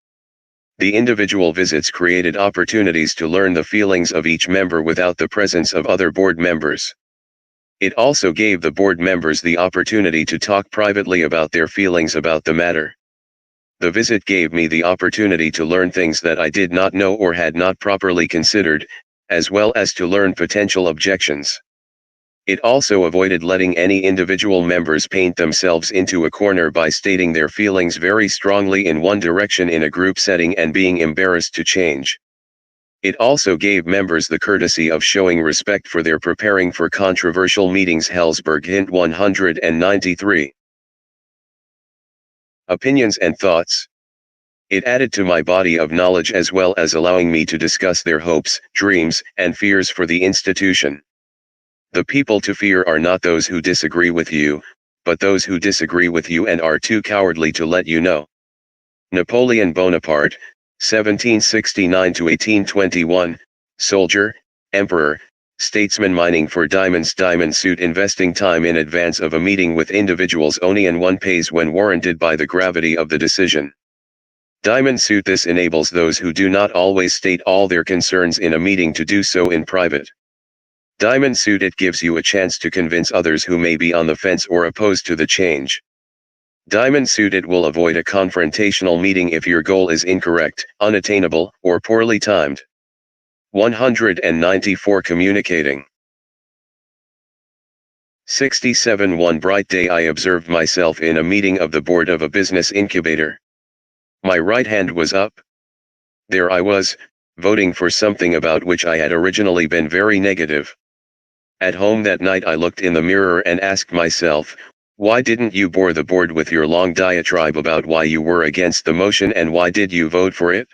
The individual visits created opportunities to learn the feelings of each member without the presence of other board members. It also gave the board members the opportunity to talk privately about their feelings about the matter. The visit gave me the opportunity to learn things that I did not know or had not properly considered, as well as to learn potential objections. It also avoided letting any individual members paint themselves into a corner by stating their feelings very strongly in one direction in a group setting and being embarrassed to change. It also gave members the courtesy of showing respect for their preparing for controversial meetings. Helzberg. Hint 193. Opinions and thoughts. It added to my body of knowledge as well as allowing me to discuss their hopes, dreams, and fears for the institution. The people to fear are not those who disagree with you, but those who disagree with you and are too cowardly to let you know. Napoleon Bonaparte, 1769 to 1821, soldier, emperor, statesman mining for diamonds. Diamond suit investing time in advance of a meeting with individuals only and one pays when warranted by the gravity of the decision. Diamond suit. This enables those who do not always state all their concerns in a meeting to do so in private. Diamond suit. It gives you a chance to convince others who may be on the fence or opposed to the change. Diamond suit. It will avoid a confrontational meeting if your goal is incorrect, unattainable, or poorly timed. 194 Communicating. 67 One bright day I observed myself in a meeting of the board of a business incubator. My right hand was up. There I was, voting for something about which I had originally been very negative. At home that night I looked in the mirror and asked myself, why didn't you bore the board with your long diatribe about why you were against the motion and why did you vote for it?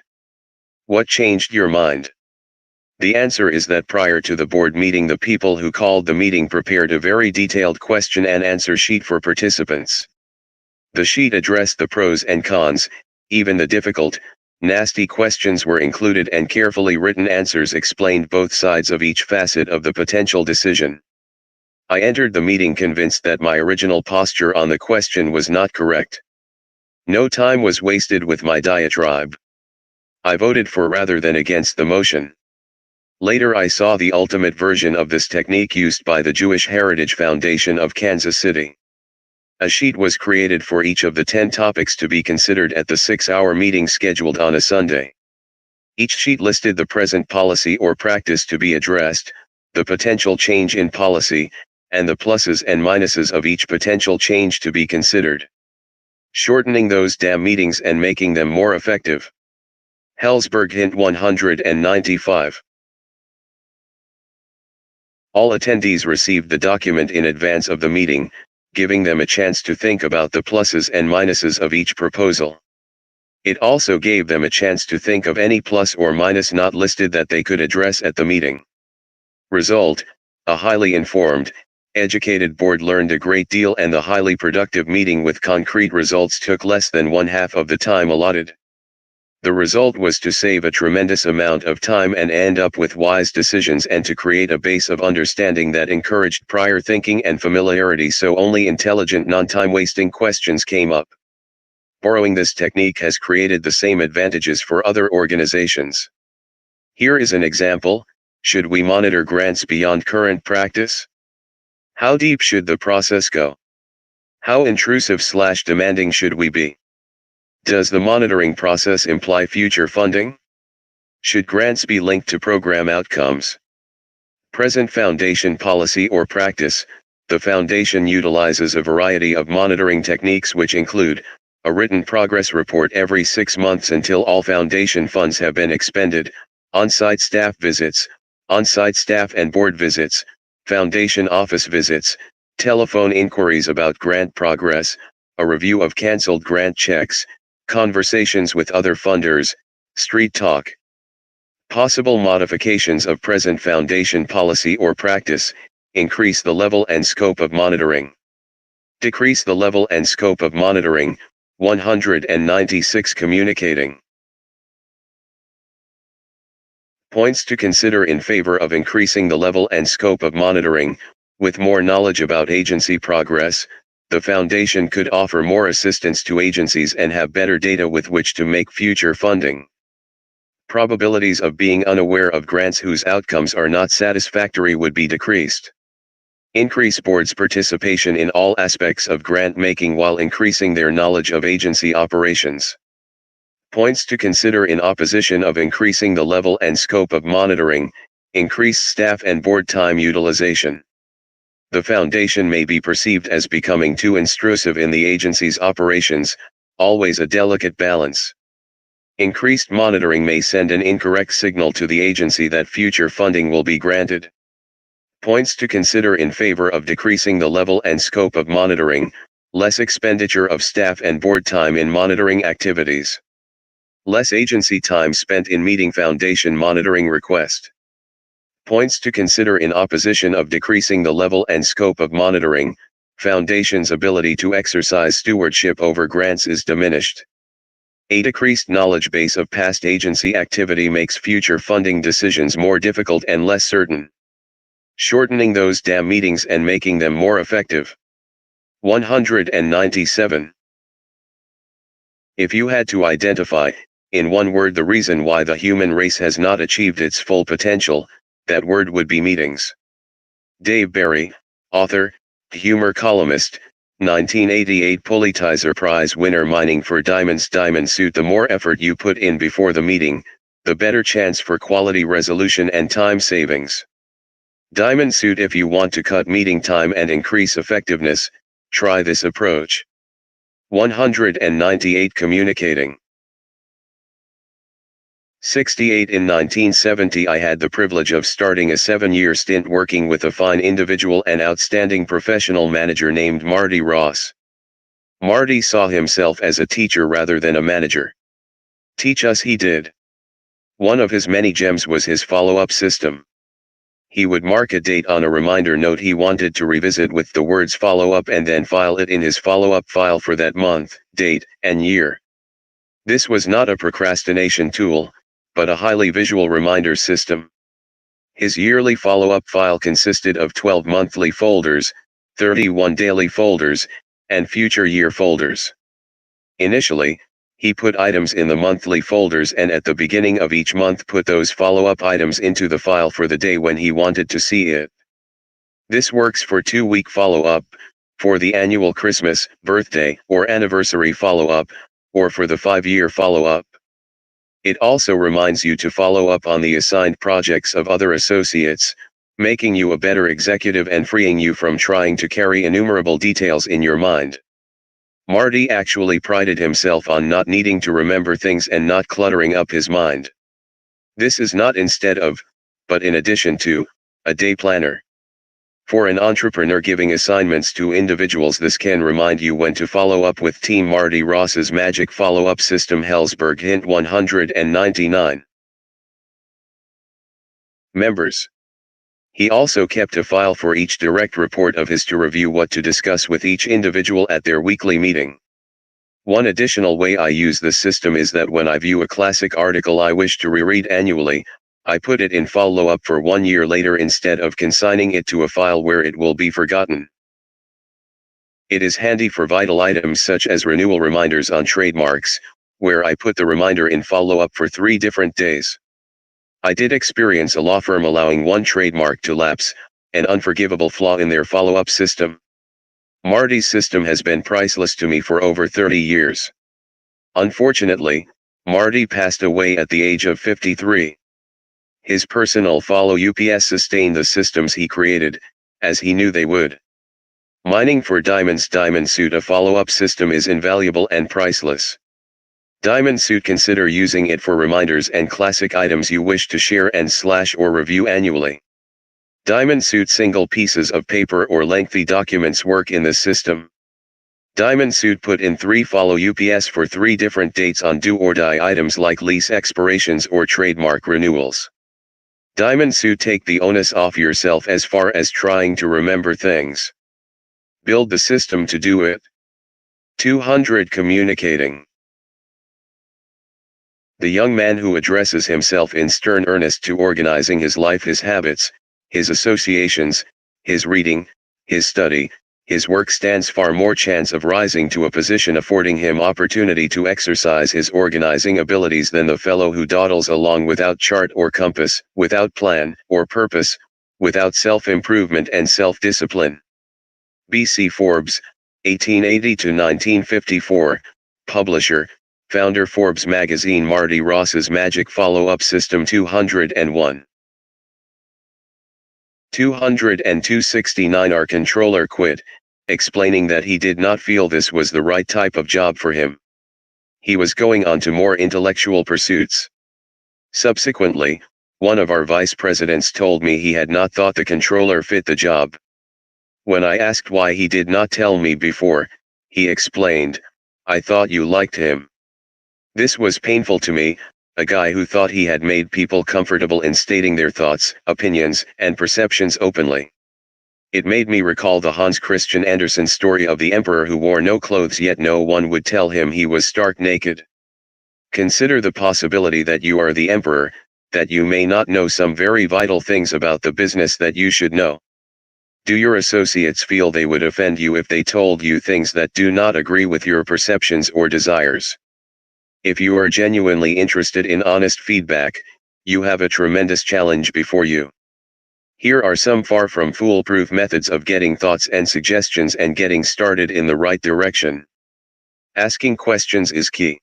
What changed your mind? The answer is that prior to the board meeting the people who called the meeting prepared a very detailed question and answer sheet for participants. The sheet addressed the pros and cons, even the difficult, nasty questions were included and carefully written answers explained both sides of each facet of the potential decision. I entered the meeting convinced that my original posture on the question was not correct. No time was wasted with my diatribe. I voted for rather than against the motion. Later I saw the ultimate version of this technique used by the Jewish Heritage Foundation of Kansas City. A sheet was created for each of the 10 topics to be considered at the 6-hour meeting scheduled on a Sunday. Each sheet listed the present policy or practice to be addressed, the potential change in policy, and the pluses and minuses of each potential change to be considered. Shortening those damn meetings and making them more effective. Hellsberg Hint 195. All attendees received the document in advance of the meeting, giving them a chance to think about the pluses and minuses of each proposal. It also gave them a chance to think of any plus or minus not listed that they could address at the meeting. Result: a highly informed, educated board learned a great deal and the highly productive meeting with concrete results took less than 1/2 of the time allotted. The result was to save a tremendous amount of time and end up with wise decisions and to create a base of understanding that encouraged prior thinking and familiarity so only intelligent non-time-wasting questions came up. Borrowing this technique has created the same advantages for other organizations. Here is an example: should we monitor grants beyond current practice? How deep should the process go? How intrusive/demanding should we be? Does the monitoring process imply future funding? Should grants be linked to program outcomes? Present foundation policy or practice: the foundation utilizes a variety of monitoring techniques which include a written progress report every 6 months until all foundation funds have been expended, on-site staff visits, on-site staff and board visits, foundation office visits, telephone inquiries about grant progress, a review of canceled grant checks, conversations with other funders, street talk. Possible modifications of present foundation policy or practice: increase the level and scope of monitoring. Decrease the level and scope of monitoring. 196 Communicating. Points to consider in favor of increasing the level and scope of monitoring: with more knowledge about agency progress, the foundation could offer more assistance to agencies and have better data with which to make future funding. Probabilities of being unaware of grants whose outcomes are not satisfactory would be decreased. Increase boards' participation in all aspects of grant making while increasing their knowledge of agency operations. Points to consider in opposition of increasing the level and scope of monitoring: increase staff and board time utilization. The foundation may be perceived as becoming too intrusive in the agency's operations, always a delicate balance. Increased monitoring may send an incorrect signal to the agency that future funding will be granted. Points to consider in favor of decreasing the level and scope of monitoring: less expenditure of staff and board time in monitoring activities. Less agency time spent in meeting foundation monitoring request. Points to consider in opposition of decreasing the level and scope of monitoring: foundation's ability to exercise stewardship over grants is diminished. A decreased knowledge base of past agency activity makes future funding decisions more difficult and less certain. Shortening those damn meetings and making them more effective. 197. If you had to identify, in one word, the reason why the human race has not achieved its full potential, that word would be meetings. Dave Barry, author, humor columnist, 1988 Pulitzer Prize winner. Mining for diamonds. Diamond suit. The more effort you put in before the meeting, the better chance for quality resolution and time savings. Diamond suit. If you want to cut meeting time and increase effectiveness, try this approach. 198 Communicating. 68 In 1970 I had the privilege of starting a 7-year stint working with a fine individual and outstanding professional manager named Marty Ross. Marty saw himself as a teacher rather than a manager. Teach us he did. One of his many gems was his follow-up system. He would mark a date on a reminder note he wanted to revisit with the words follow-up and then file it in his follow-up file for that month, date, and year. This was not a procrastination tool, but a highly visual reminder system. His yearly follow-up file consisted of 12 monthly folders, 31 daily folders, and future year folders. Initially, he put items in the monthly folders and at the beginning of each month put those follow-up items into the file for the day when he wanted to see it. This works for 2-week follow-up, for the annual Christmas, birthday, or anniversary follow-up, or for the 5-year follow-up. It also reminds you to follow up on the assigned projects of other associates, making you a better executive and freeing you from trying to carry innumerable details in your mind. Marty actually prided himself on not needing to remember things and not cluttering up his mind. This is not instead of, but in addition to, a day planner. For an entrepreneur giving assignments to individuals, this can remind you when to follow up with Team Marty Ross's magic follow-up system. Hellsberg. Hint 199. Members. He also kept a file for each direct report of his to review what to discuss with each individual at their weekly meeting. One additional way I use this system is that when I view a classic article I wish to reread annually, I put it in follow-up for 1 year later instead of consigning it to a file where it will be forgotten. It is handy for vital items such as renewal reminders on trademarks, where I put the reminder in follow-up for 3 different days. I did experience a law firm allowing one trademark to lapse, an unforgivable flaw in their follow-up system. Marty's system has been priceless to me for over 30 years. Unfortunately, Marty passed away at the age of 53. His personal follow-ups sustained the systems he created, as he knew they would. Mining for diamonds. Diamond suit. A follow-up system is invaluable and priceless. Diamond suit. Consider using it for reminders and classic items you wish to share and or review annually. Diamond suit. Single pieces of paper or lengthy documents work in this system. Diamond suit. Put in 3 follow-ups for 3 different dates on do-or-die items like lease expirations or trademark renewals. Diamond suit. Take the onus off yourself as far as trying to remember things. Build the system to do it. 200 Communicating. The young man who addresses himself in stern earnest to organizing his life, his habits, his associations, his reading, his study, his work stands far more chance of rising to a position affording him opportunity to exercise his organizing abilities than the fellow who dawdles along without chart or compass, without plan or purpose, without self-improvement and self-discipline. B.C. Forbes, 1880 to 1954, publisher, founder. Forbes magazine. Marty Ross's magic follow-up system. 201. 269. Our controller quit, explaining that he did not feel this was the right type of job for him. He was going on to more intellectual pursuits. Subsequently, one of our vice presidents told me he had not thought the controller fit the job. When I asked why he did not tell me before, he explained, "I thought you liked him." This was painful to me, a guy who thought he had made people comfortable in stating their thoughts, opinions, and perceptions openly. It made me recall the Hans Christian Andersen story of the emperor who wore no clothes yet no one would tell him he was stark naked. Consider the possibility that you are the emperor, that you may not know some very vital things about the business that you should know. Do your associates feel they would offend you if they told you things that do not agree with your perceptions or desires? If you are genuinely interested in honest feedback, you have a tremendous challenge before you. Here are some far from foolproof methods of getting thoughts and suggestions and getting started in the right direction. Asking questions is key.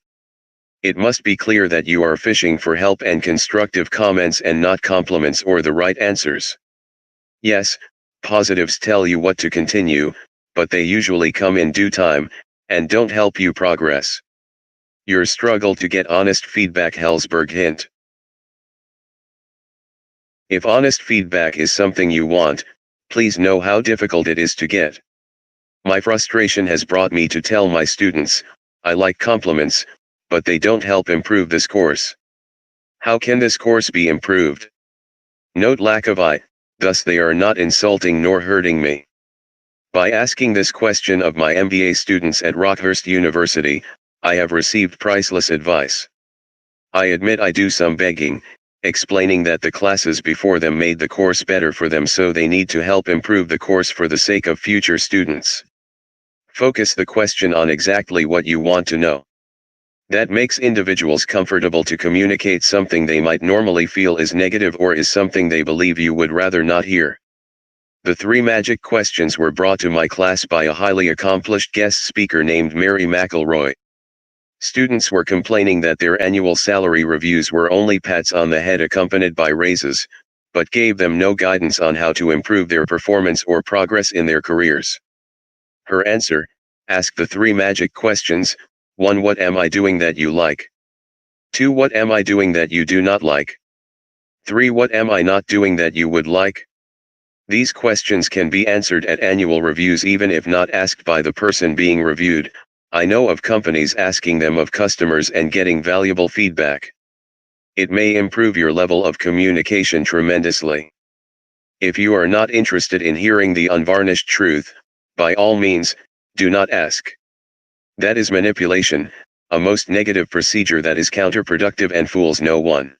It must be clear that you are fishing for help and constructive comments and not compliments or the right answers. Yes, positives tell you what to continue, but they usually come in due time, and don't help you progress. Your struggle to get honest feedback. Hellsberg hint. If honest feedback is something you want, please know how difficult it is to get. My frustration has brought me to tell my students, I like compliments, but they don't help improve this course. How can this course be improved? Note lack of I, thus they are not insulting nor hurting me. By asking this question of my MBA students at Rockhurst University, I have received priceless advice. I admit I do some begging, explaining that the classes before them made the course better for them, so they need to help improve the course for the sake of future students. Focus the question on exactly what you want to know. That makes individuals comfortable to communicate something they might normally feel is negative or is something they believe you would rather not hear. The 3 magic questions were brought to my class by a highly accomplished guest speaker named Mary McElroy. Students were complaining that their annual salary reviews were only pats on the head accompanied by raises, but gave them no guidance on how to improve their performance or progress in their careers. Her answer: ask the 3 magic questions. 1. What am I doing that you like? 2. What am I doing that you do not like? 3. What am I not doing that you would like? These questions can be answered at annual reviews even if not asked by the person being reviewed. I know of companies asking them of customers and getting valuable feedback. It may improve your level of communication tremendously. If you are not interested in hearing the unvarnished truth, by all means, do not ask. That is manipulation, a most negative procedure that is counterproductive and fools no one.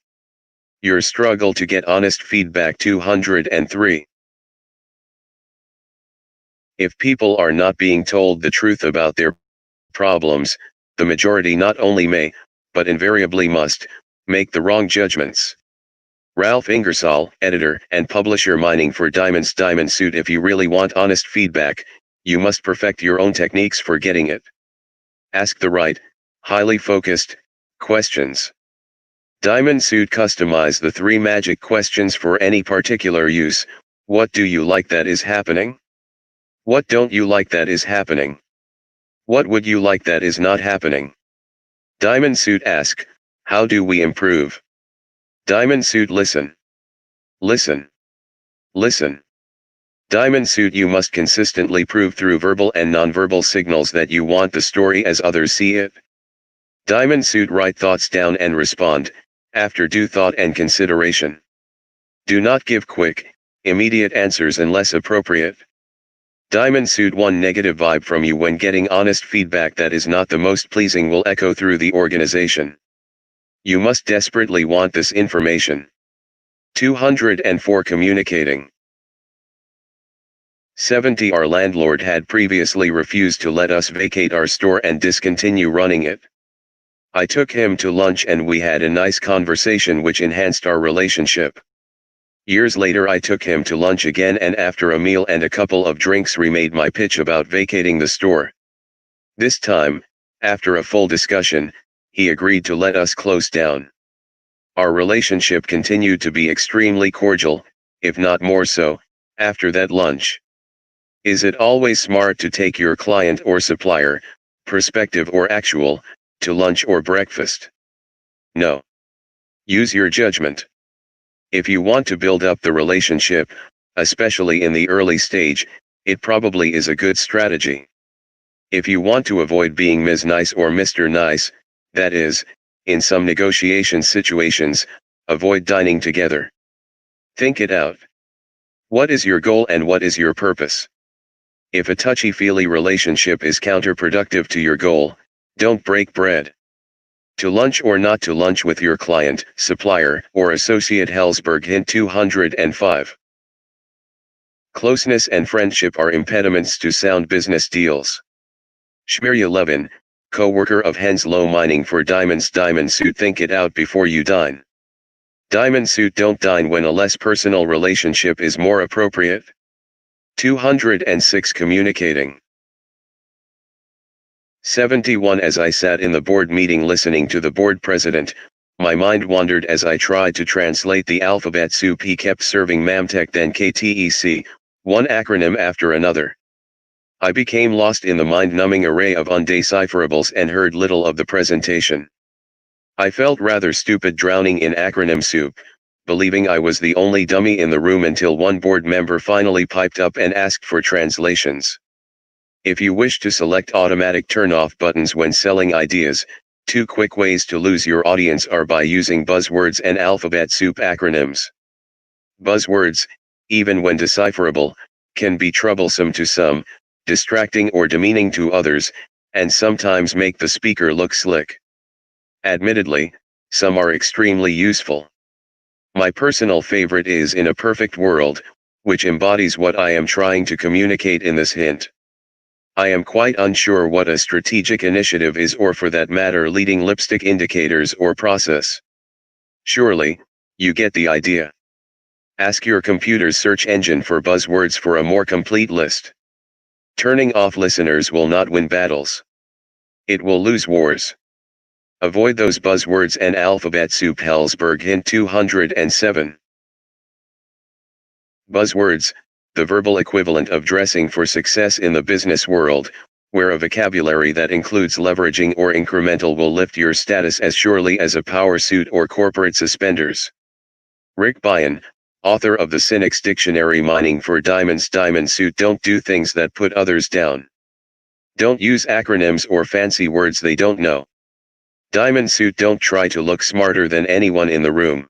Your struggle to get honest feedback. 203. If people are not being told the truth about their problems, the majority not only may, but invariably must, make the wrong judgments. Ralph Ingersoll, editor and publisher, Mining for Diamonds. Diamond Suit. If you really want honest feedback, you must perfect your own techniques for getting it. Ask the right, highly focused questions. Diamond Suit. Customize the 3 magic questions for any particular use. What do you like that is happening? What don't you like that is happening? What would you like that is not happening? Diamond Suit. Ask, how do we improve? Diamond Suit. Listen. Listen. Listen. Diamond Suit. You must consistently prove through verbal and nonverbal signals that you want the story as others see it. Diamond Suit. Write thoughts down and respond, after due thought and consideration. Do not give quick, immediate answers unless appropriate. Diamond Suit. 1 negative vibe from you when getting honest feedback that is not the most pleasing will echo through the organization. You must desperately want this information. 204. Communicating. 70. Our landlord had previously refused to let us vacate our store and discontinue running it. I took him to lunch and we had a nice conversation which enhanced our relationship. Years later I took him to lunch again, and after a meal and a couple of drinks remade my pitch about vacating the store. This time, after a full discussion, he agreed to let us close down. Our relationship continued to be extremely cordial, if not more so, after that lunch. Is it always smart to take your client or supplier, prospective or actual, to lunch or breakfast? No. Use your judgment. If you want to build up the relationship, especially in the early stage, it probably is a good strategy. If you want to avoid being Ms. Nice or Mr. Nice, that is, in some negotiation situations, avoid dining together. Think it out. What is your goal and what is your purpose? If a touchy-feely relationship is counterproductive to your goal, don't break bread. To lunch or not to lunch with your client, supplier, or associate. Hellsberg Hint 205. Closeness and friendship are impediments to sound business deals. Schmier 11, co-worker of Henslow Mining for Diamonds. Diamond suit. Think it out before you dine. Diamond suit. Don't dine when a less personal relationship is more appropriate. 206. Communicating. 71. As I sat in the board meeting listening to the board president, my mind wandered as I tried to translate the alphabet soup he kept serving. Mamtech, then KTEC, one acronym after another. I became lost in the mind-numbing array of undecipherables and heard little of the presentation. I felt rather stupid drowning in acronym soup, believing I was the only dummy in the room until one board member finally piped up and asked for translations. If you wish to select automatic turn-off buttons when selling ideas, 2 quick ways to lose your audience are by using buzzwords and alphabet soup acronyms. Buzzwords, even when decipherable, can be troublesome to some, distracting or demeaning to others, and sometimes make the speaker look slick. Admittedly, some are extremely useful. My personal favorite is "In a Perfect World," which embodies what I am trying to communicate in this hint. I am quite unsure what a strategic initiative is, or for that matter leading lipstick indicators or process. Surely, you get the idea. Ask your computer's search engine for buzzwords for a more complete list. Turning off listeners will not win battles. It will lose wars. Avoid those buzzwords and alphabet soup. Hellsberg Hint 207. Buzzwords, the verbal equivalent of dressing for success in the business world, where a vocabulary that includes leveraging or incremental will lift your status as surely as a power suit or corporate suspenders. Rick Byon, author of the Cynic's Dictionary. Mining for Diamonds. Diamond suit. Don't do things that put others down. Don't use acronyms or fancy words they don't know. Diamond suit. Don't try to look smarter than anyone in the room.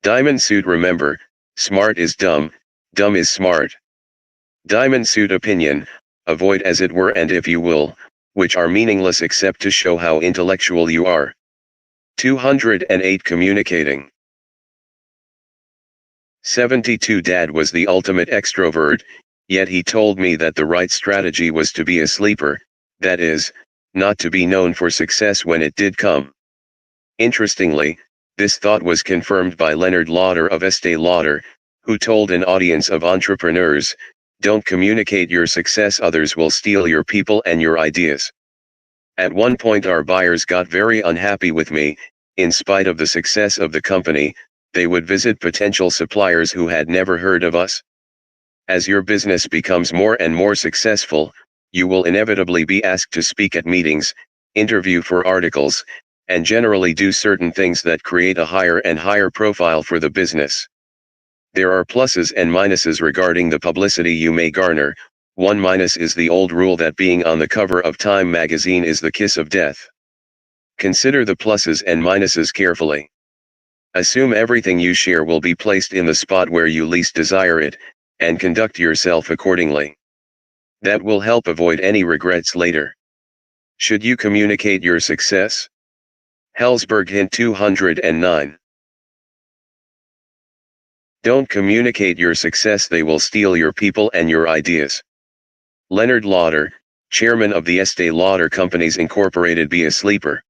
Diamond suit. Remember, smart is dumb, dumb is smart. Diamond suit. Opinion, avoid as it were and if you will, which are meaningless except to show how intellectual you are. 208. Communicating. 72. Dad was the ultimate extrovert, yet he told me that the right strategy was to be a sleeper, that is, not to be known for success when it did come. Interestingly, this thought was confirmed by Leonard Lauder of Estee Lauder, who told an audience of entrepreneurs, "Don't communicate your success, others will steal your people and your ideas." At one point our buyers got very unhappy with me. In spite of the success of the company, they would visit potential suppliers who had never heard of us. As your business becomes more and more successful, you will inevitably be asked to speak at meetings, interview for articles, and generally do certain things that create a higher and higher profile for the business. There are pluses and minuses regarding the publicity you may garner. One minus is the old rule that being on the cover of Time magazine is the kiss of death. Consider the pluses and minuses carefully. Assume everything you share will be placed in the spot where you least desire it, and conduct yourself accordingly. That will help avoid any regrets later. Should you communicate your success? Hellsberg Hint 209. Don't communicate your success, they will steal your people and your ideas. Leonard Lauder, chairman of the Estee Lauder Companies Incorporated. Be a sleeper.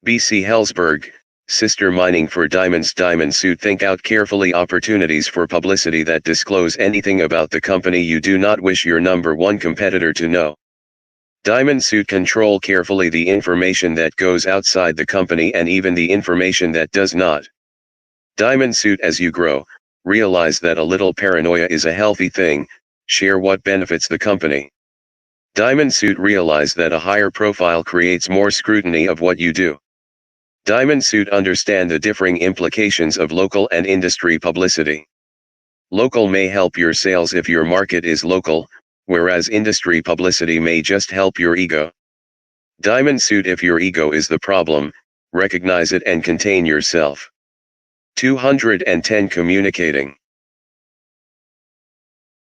B.C. Hellsberg, Sister. Mining for Diamonds. Diamond suit. Think out carefully opportunities for publicity that disclose anything about the company you do not wish your number one competitor to know. Diamond suit. Control carefully the information that goes outside the company and even the information that does not. Diamond suit. As you grow, realize that a little paranoia is a healthy thing. Share what benefits the company. Diamond suit. Realize that a higher profile creates more scrutiny of what you do. Diamond suit. Understand the differing implications of local and industry publicity. Local may help your sales if your market is local, whereas industry publicity may just help your ego. Diamond suit. If your ego is the problem, recognize it and contain yourself. 210. Communicating.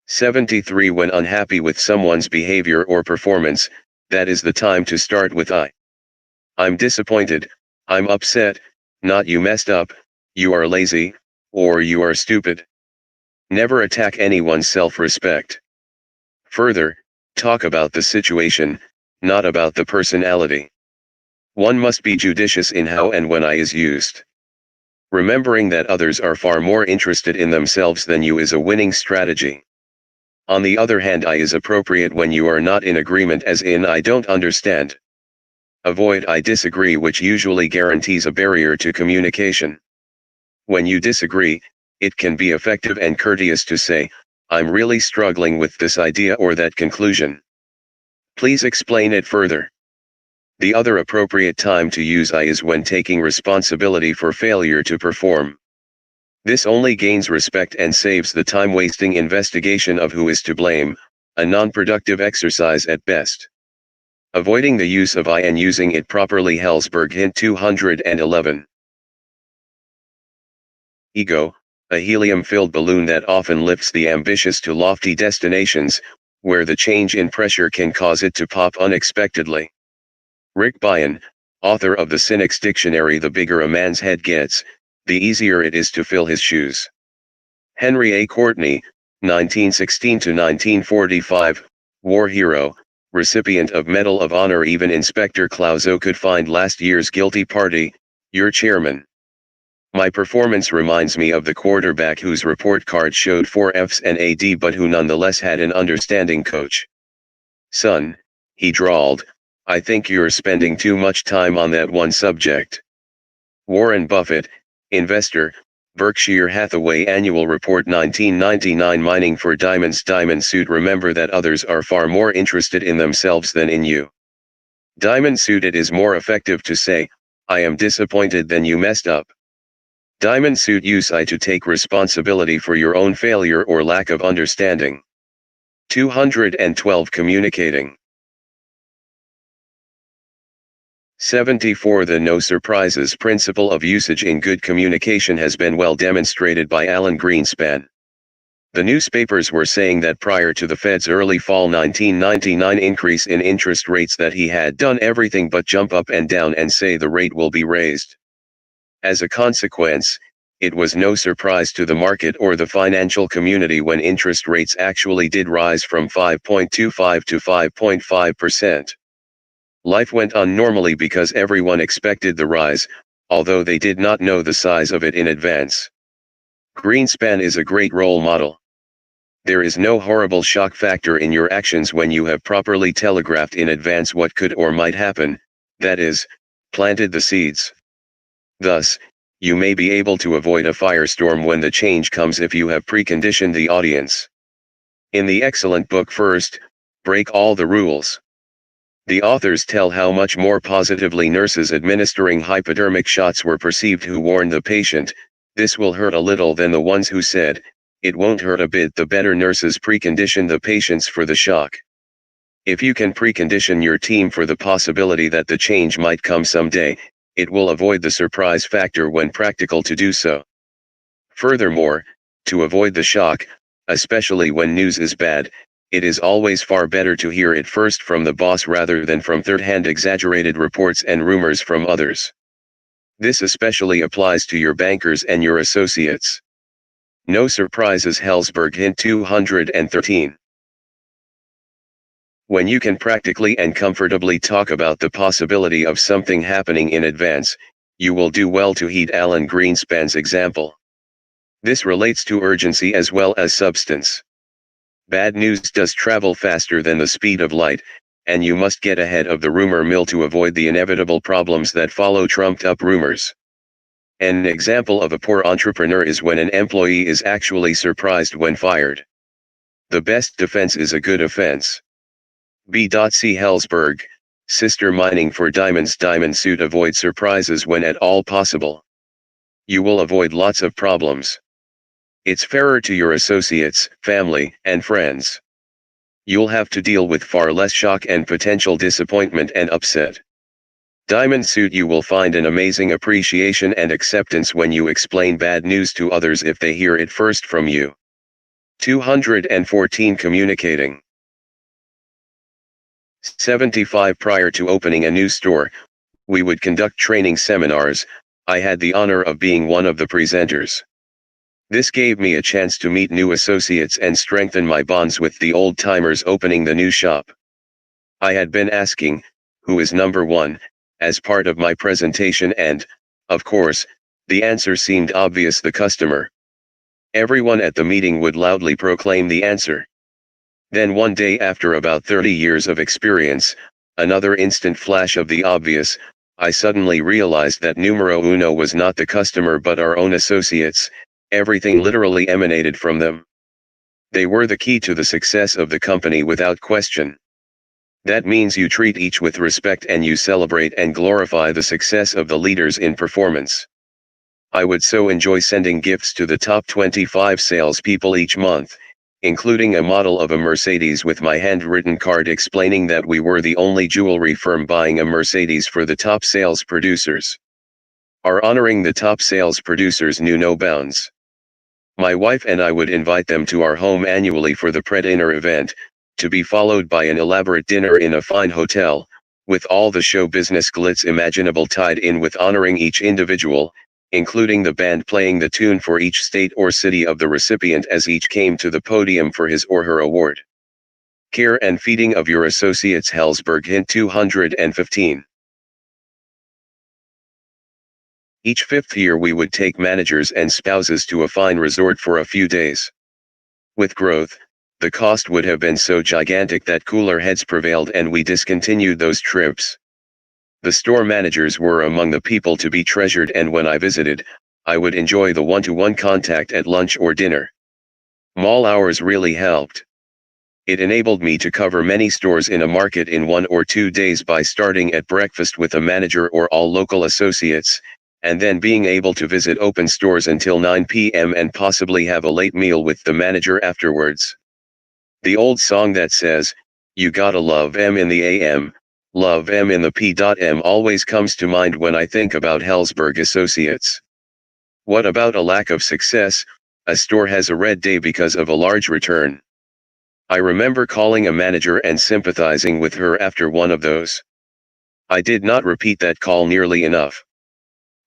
73. When unhappy with someone's behavior or performance, that is the time to start with I'm disappointed, I'm upset, not you messed up, you are lazy, or you are stupid. Never attack anyone's self-respect. Further, talk about the situation, not about the personality. One must be judicious in how and when I is used. Remembering that others are far more interested in themselves than you is a winning strategy. On the other hand, I is appropriate when you are not in agreement, as in I don't understand. Avoid I disagree, which usually guarantees a barrier to communication. When you disagree, it can be effective and courteous to say, I'm really struggling with this idea or that conclusion. Please explain it further. The other appropriate time to use I is when taking responsibility for failure to perform. This only gains respect and saves the time-wasting investigation of who is to blame, a non-productive exercise at best. Avoiding the use of I and using it properly. Hellsberg Hint 211. Ego, a helium-filled balloon that often lifts the ambitious to lofty destinations, where the change in pressure can cause it to pop unexpectedly. Rick Bryan, author of the Cynic's Dictionary. The bigger a man's head gets, the easier it is to fill his shoes. Henry A. Courtney, 1916–1945, war hero, recipient of Medal of Honor. Even Inspector Clouseau could find last year's guilty party, your chairman. My performance reminds me of the quarterback whose report card showed 4 Fs and a D but who nonetheless had an understanding coach. Son, he drawled, I think you're spending too much time on that one subject. Warren Buffett, investor, Berkshire Hathaway Annual Report 1999. Mining for diamonds. Diamond suit. Remember that others are far more interested in themselves than in you. Diamond suit. It is more effective to say, I am disappointed than you messed up. Diamond suit. Use I to take responsibility for your own failure or lack of understanding. 212. Communicating. 74. The no surprises principle of usage in good communication has been well demonstrated by Alan Greenspan. The newspapers were saying that prior to the Fed's early fall 1999 increase in interest rates that he had done everything but jump up and down and say the rate will be raised. As a consequence, it was no surprise to the market or the financial community when interest rates actually did rise from 5.25 to 5.5%. Life went on normally because everyone expected the rise, although they did not know the size of it in advance. Greenspan is a great role model. There is no horrible shock factor in your actions when you have properly telegraphed in advance what could or might happen, that is, planted the seeds. Thus, you may be able to avoid a firestorm when the change comes if you have preconditioned the audience. In the excellent book First, Break All the Rules, the authors tell how much more positively nurses administering hypodermic shots were perceived who warned the patient, this will hurt a little, than the ones who said, it won't hurt a bit. The better nurses precondition the patients for the shock. If you can precondition your team for the possibility that the change might come someday, it will avoid the surprise factor when practical to do so. Furthermore, to avoid the shock, especially when news is bad, it is always far better to hear it first from the boss rather than from third-hand exaggerated reports and rumors from others. This especially applies to your bankers and your associates. No surprises. Hellsberg Hint 213. When you can practically and comfortably talk about the possibility of something happening in advance, you will do well to heed Alan Greenspan's example. This relates to urgency as well as substance. Bad news does travel faster than the speed of light, and you must get ahead of the rumor mill to avoid the inevitable problems that follow trumped-up rumors. An example of a poor entrepreneur is when an employee is actually surprised when fired. The best defense is a good offense. B.C. Hellsberg, Sister Mining for Diamonds. Diamond suit. Avoid surprises when at all possible. You will avoid lots of problems. It's fairer to your associates, family, and friends. You'll have to deal with far less shock and potential disappointment and upset. Diamond suit. You will find an amazing appreciation and acceptance when you explain bad news to others if they hear it first from you. 214. Communicating. 75. Prior to opening a new store, We would conduct training seminars. I had the honor of being one of the presenters. This gave me a chance to meet new associates and strengthen my bonds with the old-timers opening the new shop. I had been asking, "Who is number one?" as part of my presentation and, of course, the answer seemed obvious: the customer. Everyone at the meeting would loudly proclaim the answer. Then one day, after about 30 years of experience, another instant flash of the obvious, I suddenly realized that numero uno was not the customer but our own associates. Everything literally emanated from them. They were the key to the success of the company without question. That means you treat each with respect and you celebrate and glorify the success of the leaders in performance. I would so enjoy sending gifts to the top 25 salespeople each month, including a model of a Mercedes with my handwritten card explaining that we were the only jewelry firm buying a Mercedes for the top sales producers. Our honoring the top sales producers knew no bounds. My wife and I would invite them to our home annually for the pre-dinner event, to be followed by an elaborate dinner in a fine hotel, with all the show business glitz imaginable tied in with honoring each individual, including the band playing the tune for each state or city of the recipient as each came to the podium for his or her award. Care and feeding of your associates. Hellsberg Hint 215. Each fifth year we would take managers and spouses to a fine resort for a few days. With growth, the cost would have been so gigantic that cooler heads prevailed and we discontinued those trips. The store managers were among the people to be treasured, and when I visited, I would enjoy the one-to-one contact at lunch or dinner. Mall hours really helped. It enabled me to cover many stores in a market in 1 or 2 days by starting at breakfast with a manager or all local associates, and then being able to visit open stores until 9 p.m. and possibly have a late meal with the manager afterwards. The old song that says, "You gotta love M in the AM, love M in the P.M." always comes to mind when I think about Hellsberg associates. What about a lack of success? A store has a red day because of a large return. I remember calling a manager and sympathizing with her after one of those. I did not repeat that call nearly enough.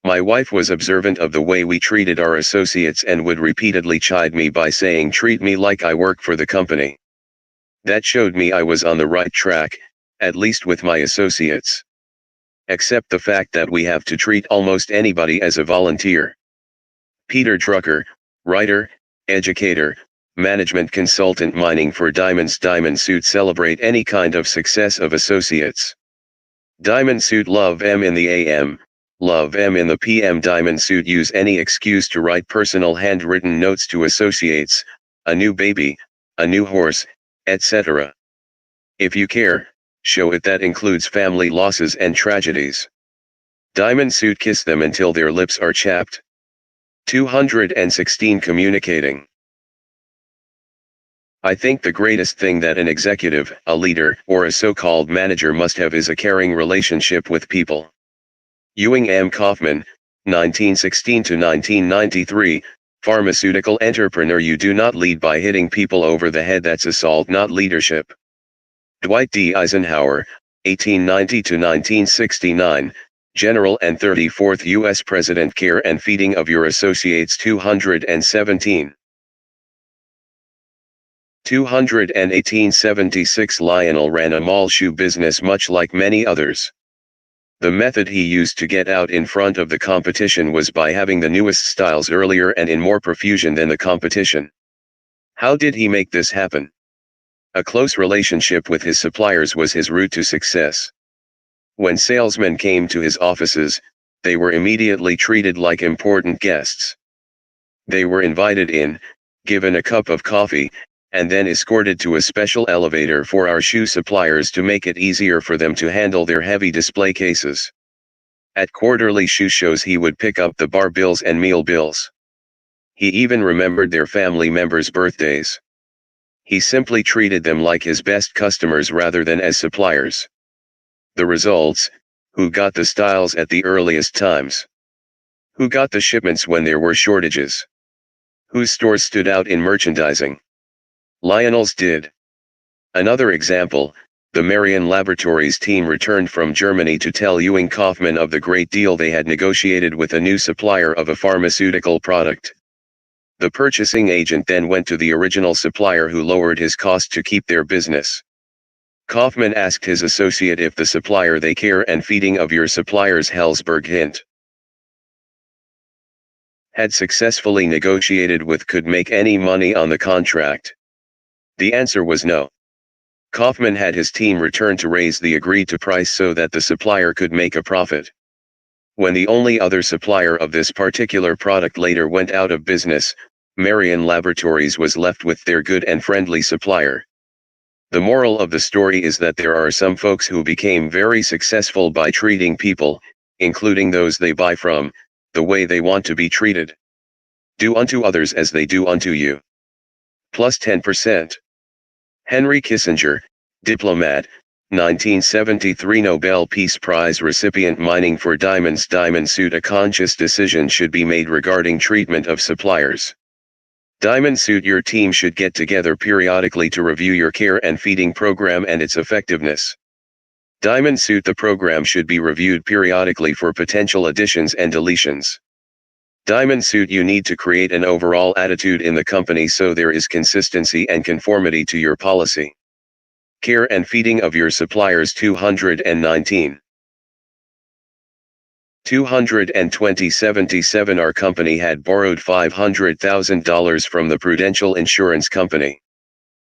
My wife was observant of the way we treated our associates and would repeatedly chide me by saying, "Treat me like I work for the company." That showed me I was on the right track, at least with my associates. Accept the fact that we have to treat almost anybody as a volunteer. Peter Drucker, writer, educator, management consultant. Mining for diamonds. Diamond Suit. Celebrate any kind of success of associates. Diamond Suit. Love M in the AM, love M in the PM. Diamond Suit. Use any excuse to write personal handwritten notes to associates, a new baby, a new horse, etc. If you care, show it. That includes family losses and tragedies. Diamond Suit. Kiss them until their lips are chapped. 216. Communicating. I think the greatest thing that an executive, a leader, or a so-called manager must have is a caring relationship with people. Ewing M. Kaufman, 1916–1993, pharmaceutical entrepreneur. You do not lead by hitting people over the head. That's assault, not leadership. Dwight D. Eisenhower, 1890–1969, General and 34th U.S. President. Care and feeding of your associates. 217. 218. 76. Lionel ran a mall shoe business much like many others. The method he used to get out in front of the competition was by having the newest styles earlier and in more profusion than the competition. How did he make this happen? A close relationship with his suppliers was his route to success. When salesmen came to his offices, they were immediately treated like important guests. They were invited in, given a cup of coffee, and then escorted to a special elevator for our shoe suppliers to make it easier for them to handle their heavy display cases. At quarterly shoe shows he would pick up the bar bills and meal bills. He even remembered their family members' birthdays. He simply treated them like his best customers rather than as suppliers. The results: who got the styles at the earliest times? Who got the shipments when there were shortages? Whose stores stood out in merchandising? Lionel's did. Another example: the Marion Laboratories team returned from Germany to tell Ewing Kaufman of the great deal they had negotiated with a new supplier of a pharmaceutical product. The purchasing agent then went to the original supplier, who lowered his cost to keep their business. Kaufman asked his associate if the supplier they care and feeding of your supplier's Hellsberg hint had successfully negotiated with could make any money on the contract. The answer was no. Kaufman had his team return to raise the agreed-to price so that the supplier could make a profit. When the only other supplier of this particular product later went out of business, Marion Laboratories was left with their good and friendly supplier. The moral of the story is that there are some folks who became very successful by treating people, including those they buy from, the way they want to be treated. Do unto others as they do unto you. Plus 10%. Henry Kissinger, diplomat, 1973 Nobel Peace Prize recipient. Mining for diamonds. Diamond Suit. A conscious decision should be made regarding treatment of suppliers. Diamond Suit. Your team should get together periodically to review your care and feeding program and its effectiveness. Diamond Suit. The program should be reviewed periodically for potential additions and deletions. Diamond Suit. You need to create an overall attitude in the company so there is consistency and conformity to your policy. Care and feeding of your suppliers. 219. 22077. Our company had borrowed $500,000 from the Prudential Insurance Company.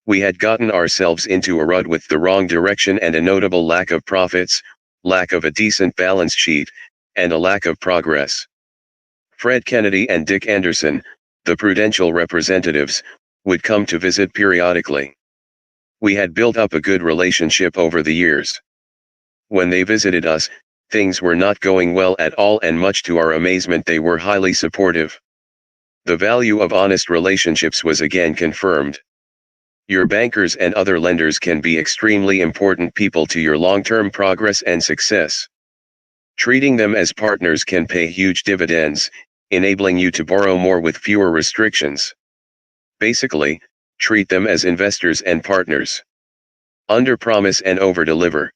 We had gotten ourselves into a rut with the wrong direction and a notable lack of profits, lack of a decent balance sheet, and a lack of progress. Fred Kennedy and Dick Anderson, the Prudential representatives, would come to visit periodically. We had built up a good relationship over the years. When they visited us, things were not going well at all, and much to our amazement they were highly supportive. The value of honest relationships was again confirmed. Your bankers and other lenders can be extremely important people to your long-term progress and success. Treating them as partners can pay huge dividends, enabling you to borrow more with fewer restrictions. Basically, treat them as investors and partners. Under-promise and over-deliver.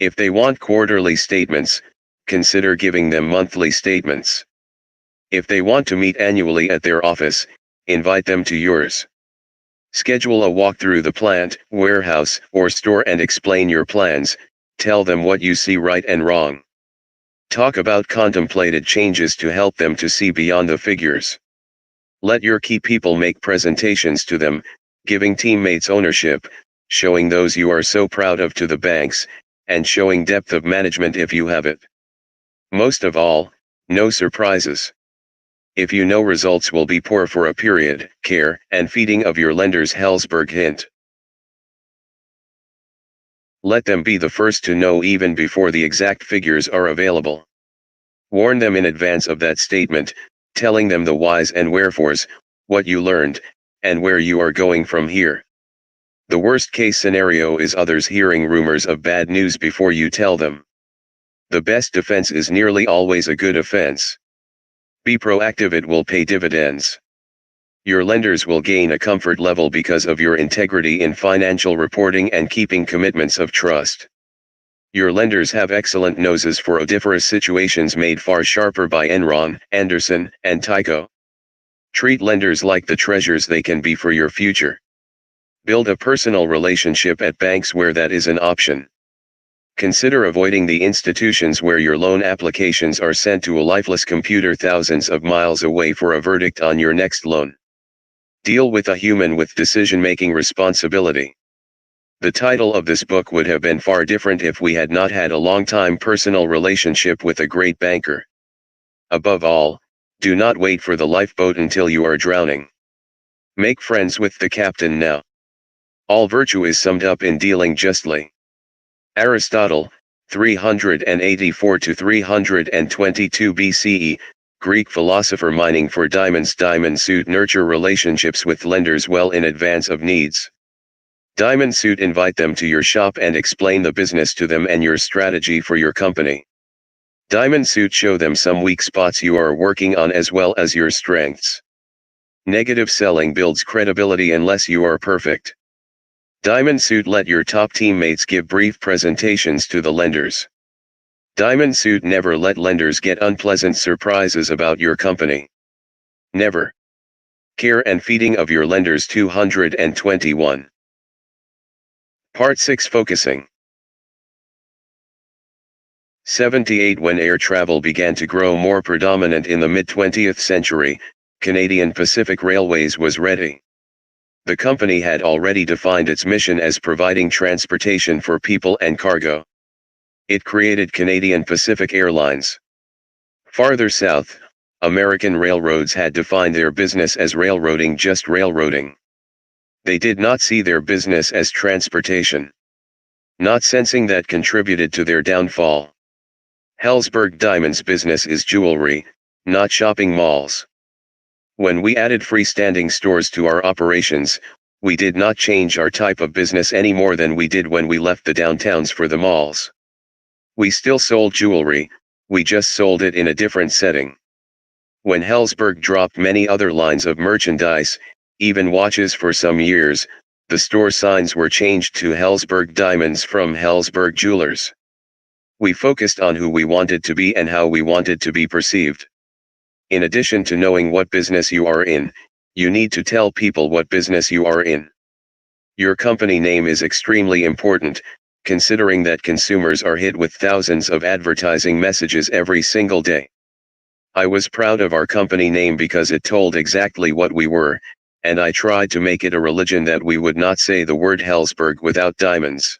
If they want quarterly statements, consider giving them monthly statements. If they want to meet annually at their office, invite them to yours. Schedule a walk through the plant, warehouse, or store and explain your plans. Tell them what you see right and wrong. Talk about contemplated changes to help them to see beyond the figures. Let your key people make presentations to them, giving teammates ownership, showing those you are so proud of to the banks, and showing depth of management if you have it. Most of all, no surprises. If you know results will be poor for a period, care and feeding of your lenders. Hellsberg hint. Let them be the first to know even before the exact figures are available. Warn them in advance of that statement, telling them the whys and wherefores, what you learned, and where you are going from here. The worst case scenario is others hearing rumors of bad news before you tell them. The best defense is nearly always a good offense. Be proactive, it will pay dividends. Your lenders will gain a comfort level because of your integrity in financial reporting and keeping commitments of trust. Your lenders have excellent noses for odoriferous situations made far sharper by Enron, Anderson, and Tyco. Treat lenders like the treasures they can be for your future. Build a personal relationship at banks where that is an option. Consider avoiding the institutions where your loan applications are sent to a lifeless computer thousands of miles away for a verdict on your next loan. Deal with a human with decision-making responsibility. The title of this book would have been far different if we had not had a long-time personal relationship with a great banker. Above all, do not wait for the lifeboat until you are drowning. Make friends with the captain now. All virtue is summed up in dealing justly. Aristotle, 384 to 322 BCE, Greek philosopher. Mining for diamonds. Diamond Suit. Nurture relationships with lenders well in advance of needs. Diamond Suit. Invite them to your shop and explain the business to them and your strategy for your company. Diamond Suit. Show them some weak spots you are working on as well as your strengths. Negative selling builds credibility unless you are perfect. Diamond Suit. Let your top teammates give brief presentations to the lenders. Diamond Suit. Never let lenders get unpleasant surprises about your company. Never. Care and feeding of your lenders. 221. Part 6. Focusing. 78. When air travel began to grow more predominant in the mid-20th century, Canadian Pacific Railways was ready. The company had already defined its mission as providing transportation for people and cargo. It created Canadian Pacific Airlines. Farther south, American railroads had defined their business as railroading, just railroading. They did not see their business as transportation. Not sensing that contributed to their downfall. Helzberg Diamonds' business is jewelry, not shopping malls. When we added freestanding stores to our operations, we did not change our type of business any more than we did when we left the downtowns for the malls. We still sold jewelry, we just sold it in a different setting. When Helzberg dropped many other lines of merchandise, even watches for some years, the store signs were changed to Helzberg Diamonds from Helzberg Jewelers. We focused on who we wanted to be and how we wanted to be perceived. In addition to knowing what business you are in, you need to tell people what business you are in. Your company name is extremely important, considering that consumers are hit with thousands of advertising messages every single day. I was proud of our company name because it told exactly what we were, and I tried to make it a religion that we would not say the word Helzberg without diamonds.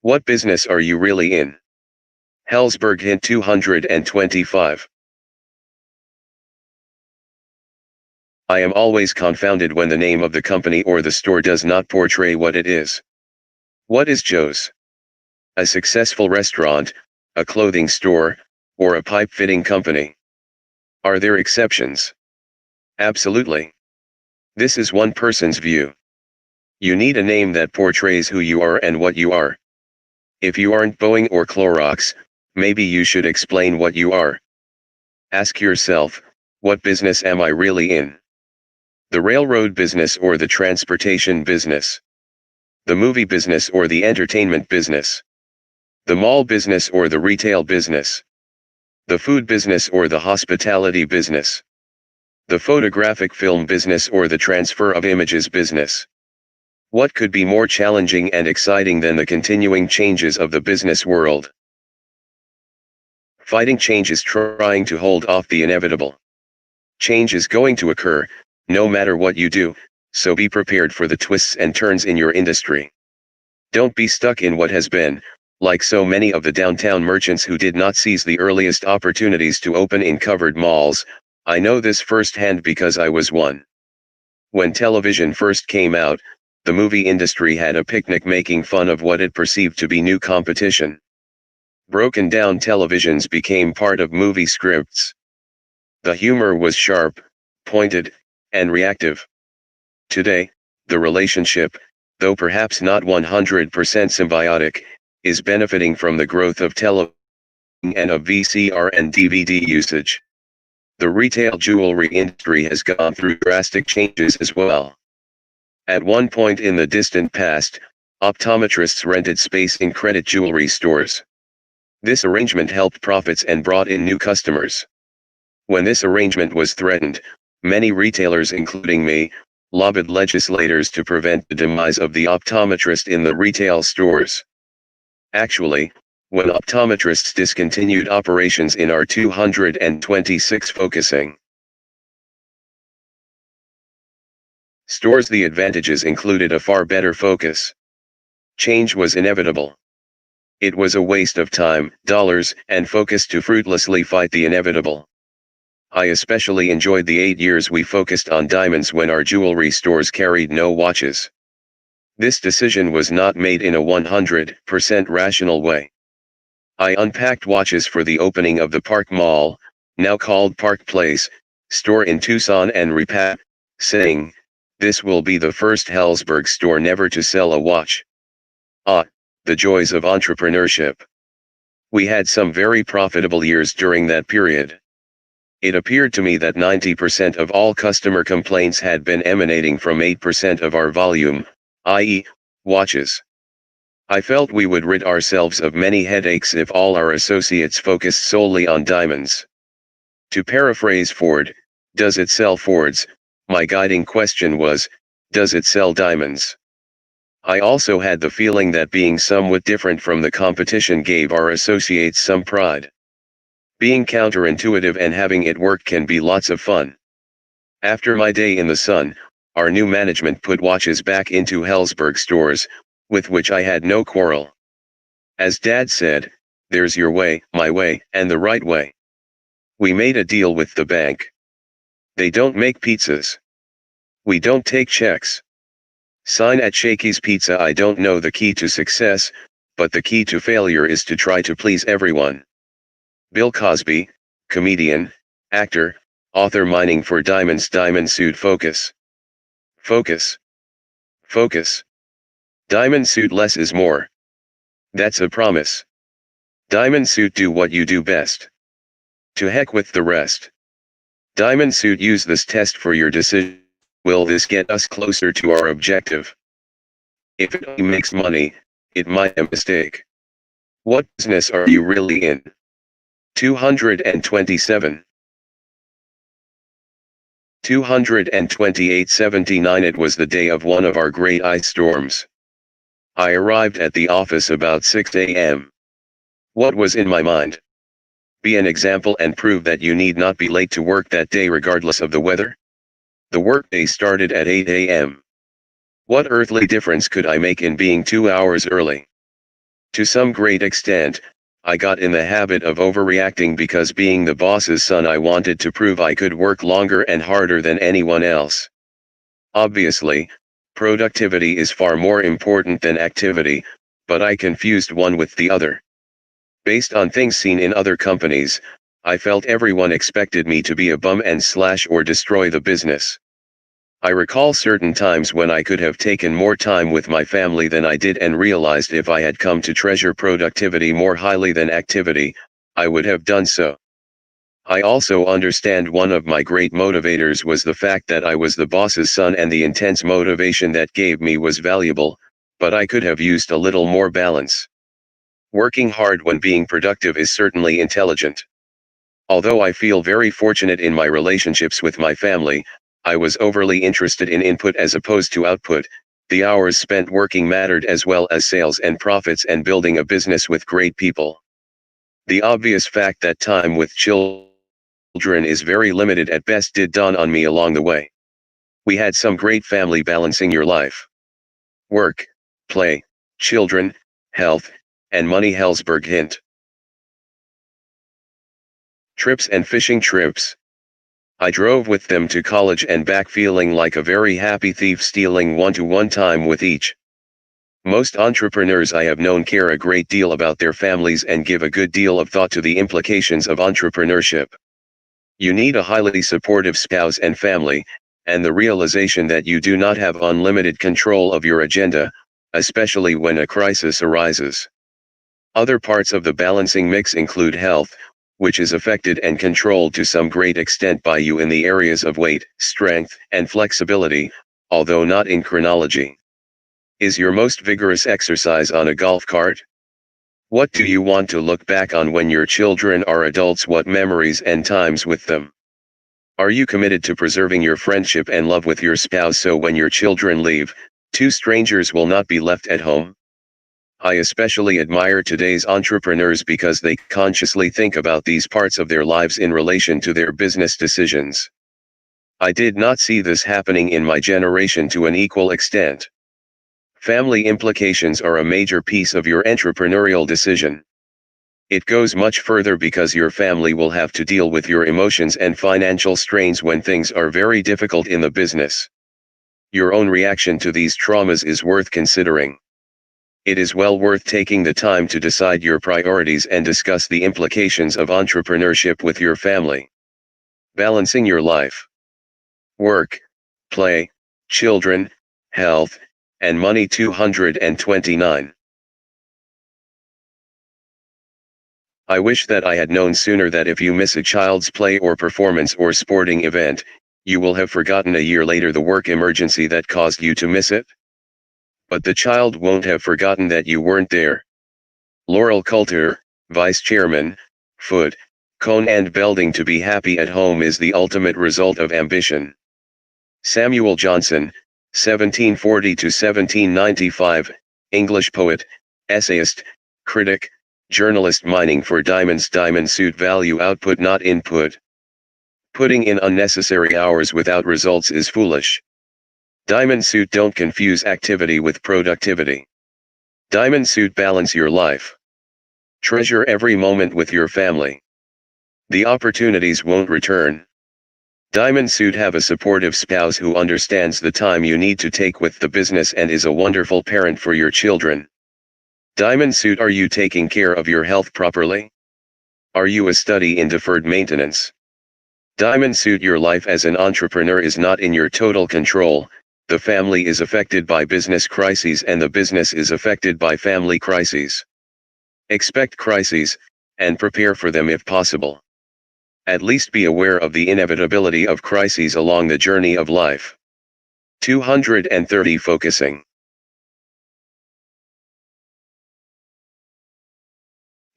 What business are you really in? Helzberg. Hint 225. I am always confounded when the name of the company or the store does not portray what it is. What is Joe's? A successful restaurant, a clothing store, or a pipe fitting company? Are there exceptions? Absolutely. This is one person's view. You need a name that portrays who you are and what you are. If you aren't Boeing or Clorox, maybe you should explain what you are. Ask yourself, what business am I really in? The railroad business or the transportation business? The movie business or the entertainment business? The mall business or the retail business? The food business or the hospitality business? The photographic film business or the transfer of images business? What could be more challenging and exciting than the continuing changes of the business world? Fighting change is trying to hold off the inevitable. Change is going to occur, no matter what you do, so be prepared for the twists and turns in your industry. Don't be stuck in what has been, like so many of the downtown merchants who did not seize the earliest opportunities to open in covered malls. I know this firsthand because I was one. When television first came out, the movie industry had a picnic making fun of what it perceived to be new competition. Broken down televisions became part of movie scripts. The humor was sharp, pointed, and reactive. Today, the relationship, though perhaps not 100% symbiotic, is benefiting from the growth of television and of VCR and DVD usage. The retail jewelry industry has gone through drastic changes as well. At one point in the distant past, optometrists rented space in credit jewelry stores. This arrangement helped profits and brought in new customers. When this arrangement was threatened, many retailers, including me, lobbied legislators to prevent the demise of the optometrist in the retail stores. Actually, when optometrists discontinued operations in our 226 focusing stores, the advantages included a far better focus. Change was inevitable. It was a waste of time, dollars, and focus to fruitlessly fight the inevitable. I especially enjoyed the 8 years we focused on diamonds when our jewelry stores carried no watches. This decision was not made in a 100% rational way. I unpacked watches for the opening of the Park Mall, now called Park Place, store in Tucson and repacked, saying, "This will be the first Helzberg store never to sell a watch." Ah, the joys of entrepreneurship. We had some very profitable years during that period. It appeared to me that 90% of all customer complaints had been emanating from 8% of our volume, i.e., Watches. I felt we would rid ourselves of many headaches if all our associates focused solely on diamonds. To paraphrase Ford, does it sell Fords? My guiding question was, does it sell diamonds? I also had the feeling that being somewhat different from the competition gave our associates some pride. Being counterintuitive and having it work can be lots of fun. After my day in the sun, our new management put watches back into Helzberg stores, with which I had no quarrel. As Dad said, there's your way, my way, and the right way. We made a deal with the bank. They don't make pizzas. We don't take checks. Sign at Shakey's Pizza. I don't know the key to success, but the key to failure is to try to please everyone. Bill Cosby, comedian, actor, author. Mining for diamonds. Diamond suit. Focus. Focus. Focus. Diamond suit. Less is more. That's a promise. Diamond suit. Do what you do best. To heck with the rest. Diamond suit. Use this test for your decision. Will this get us closer to our objective? If it only makes money, it might be a mistake. What business are you really in? 227. 228:79. It was the day of one of our great ice storms. I arrived at the office about 6 a.m. What was in my mind? Be an example and prove that you need not be late to work that day regardless of the weather. The workday started at 8 a.m. What earthly difference could I make in being 2 hours early? To some great extent, I got in the habit of overreacting because being the boss's son I wanted to prove I could work longer and harder than anyone else. Obviously, productivity is far more important than activity, but I confused one with the other. Based on things seen in other companies, I felt everyone expected me to be a bum and slash or destroy the business. I recall certain times when I could have taken more time with my family than I did and realized if I had come to treasure productivity more highly than activity, I would have done so. I also understand one of my great motivators was the fact that I was the boss's son and the intense motivation that gave me was valuable, but I could have used a little more balance. Working hard when being productive is certainly intelligent. Although I feel very fortunate in my relationships with my family, I was overly interested in input as opposed to output. The hours spent working mattered as well as sales and profits and building a business with great people. The obvious fact that time with children is very limited at best did dawn on me along the way. We had some great family balancing your life. Work, play, children, health, and money. Helzberg hint. Trips and fishing trips. I drove with them to college and back feeling like a very happy thief stealing one-to-one time with each. Most entrepreneurs I have known care a great deal about their families and give a good deal of thought to the implications of entrepreneurship. You need a highly supportive spouse and family, and the realization that you do not have unlimited control of your agenda, especially when a crisis arises. Other parts of the balancing mix include health, which is affected and controlled to some great extent by you in the areas of weight, strength, and flexibility, although not in chronology. Is your most vigorous exercise on a golf cart? What do you want to look back on when your children are adults? What memories and times with them? Are you committed to preserving your friendship and love with your spouse so when your children leave, two strangers will not be left at home? I especially admire today's entrepreneurs because they consciously think about these parts of their lives in relation to their business decisions. I did not see this happening in my generation to an equal extent. Family implications are a major piece of your entrepreneurial decision. It goes much further because your family will have to deal with your emotions and financial strains when things are very difficult in the business. Your own reaction to these traumas is worth considering. It is well worth taking the time to decide your priorities and discuss the implications of entrepreneurship with your family. Balancing your life. Work, play, children, health, and money. 229. I wish that I had known sooner that if you miss a child's play or performance or sporting event, you will have forgotten a year later the work emergency that caused you to miss it. but the child won't have forgotten that you weren't there. Laurel Coulter, Vice Chairman, Foot, Cone and Belding. To be happy at home is the ultimate result of ambition. Samuel Johnson, 1740–1795, English poet, essayist, critic, journalist. Mining for diamonds. Diamond suit value output not input. Putting in unnecessary hours without results is foolish. Diamond suit. Don't confuse activity with productivity. Diamond suit. Balance your life. Treasure every moment with your family. The opportunities won't return. Diamond suit. Have a supportive spouse who understands the time you need to take with the business and is a wonderful parent for your children. Diamond suit. Are you taking care of your health properly? Are you a study in deferred maintenance? Diamond suit. Your life as an entrepreneur is not in your total control. The family is affected by business crises and the business is affected by family crises. Expect crises, and prepare for them if possible. At least be aware of the inevitability of crises along the journey of life. 230. Focusing.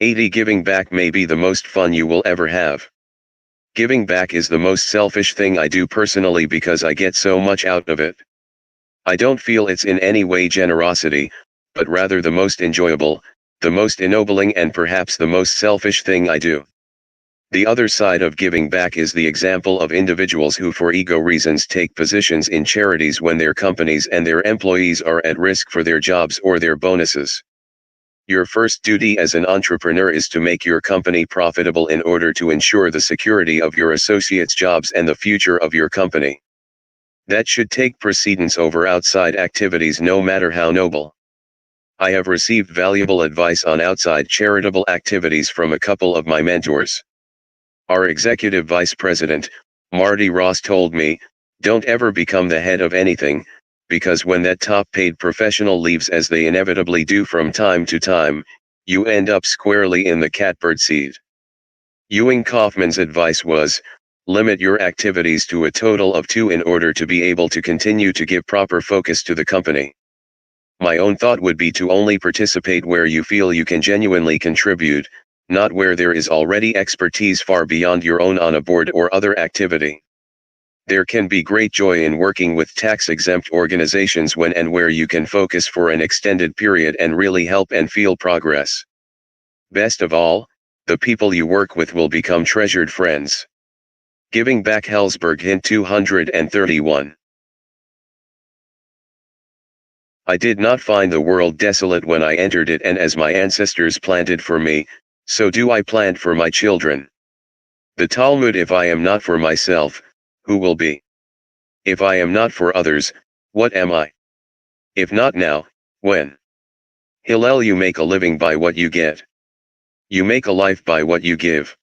80. Giving back may be the most fun you will ever have. Giving back is the most selfish thing I do personally because I get so much out of it. I don't feel it's in any way generosity, but rather the most enjoyable, the most ennobling and perhaps the most selfish thing I do. The other side of giving back is the example of individuals who for ego reasons take positions in charities when their companies and their employees are at risk for their jobs or their bonuses. Your first duty as an entrepreneur is to make your company profitable in order to ensure the security of your associates' jobs and the future of your company. That should take precedence over outside activities no matter how noble. I have received valuable advice on outside charitable activities from a couple of my mentors. Our executive vice president, Marty Ross, told me, don't ever become the head of anything, because when that top-paid professional leaves, as they inevitably do from time to time, you end up squarely in the catbird seat. Ewing Kaufman's advice was, limit your activities to a total of 2 in order to be able to continue to give proper focus to the company. My own thought would be to only participate where you feel you can genuinely contribute, not where there is already expertise far beyond your own on a board or other activity. There can be great joy in working with tax-exempt organizations when and where you can focus for an extended period and really help and feel progress. Best of all, the people you work with will become treasured friends. Giving back. Hellsberg. Hint 231. I did not find the world desolate when I entered it, and as my ancestors planted for me, so do I plant for my children. The Talmud. If I am not for myself, who will be? If I am not for others, what am I? If not now, when? Hillel. You make a living by what you get. You make a life by what you give.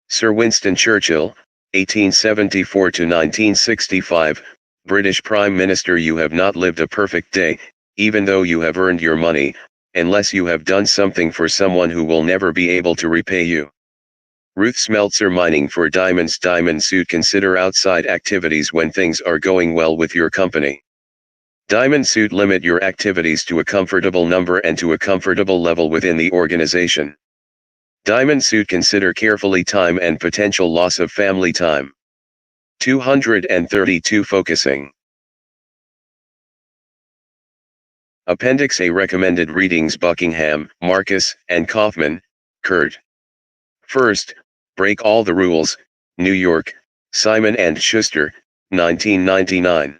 Sir Winston Churchill, 1874–1965, British Prime Minister. You have not lived a perfect day, even though you have earned your money, unless you have done something for someone who will never be able to repay you. Ruth Smeltzer. Mining for diamonds. Diamond suit. Consider outside activities when things are going well with your company. Diamond suit. Limit your activities to a comfortable number and to a comfortable level within the organization. Diamond suit. Consider carefully time and potential loss of family time. 232. Focusing. Appendix A. Recommended readings. Buckingham, Marcus, and Kaufman, Kurt. First, Break All the Rules, New York, Simon & Schuster, 1999.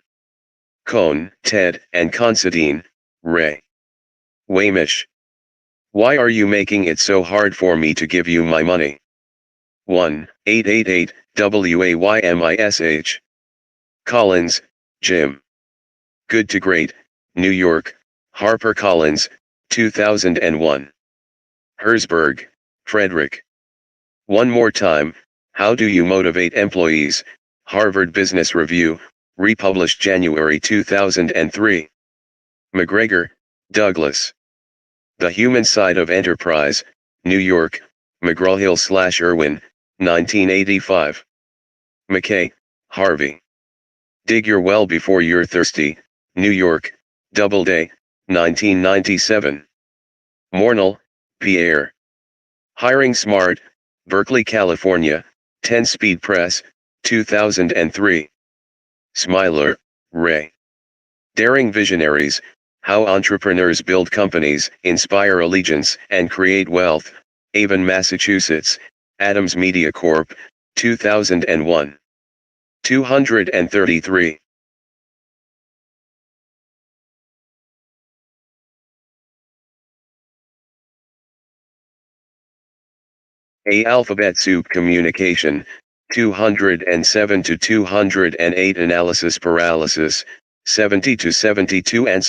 Cohn, Ted, and Considine, Ray. Weymouth. Why are you making it so hard for me to give you my money? 1-888 WAYMISH. Collins, Jim. Good to Great, New York, HarperCollins, 2001. Herzberg, Frederick. One More Time, How Do You Motivate Employees, Harvard Business Review, republished January 2003. McGregor, Douglas. The Human Side of Enterprise, New York, McGraw-Hill/Irwin, 1985. McKay, Harvey. Dig Your Well Before You're Thirsty, New York, Doubleday, 1997. Mornell, Pierre. Hiring Smart, Berkeley, California, 10-Speed Press, 2003. Smiler, Ray. Daring Visionaries, How Entrepreneurs Build Companies, Inspire Allegiance, and Create Wealth, Avon, Massachusetts, Adams Media Corp., 2001. 233. A Alphabet Soup Communication, 207 to 208. Analysis Paralysis, 70 to 72. Answer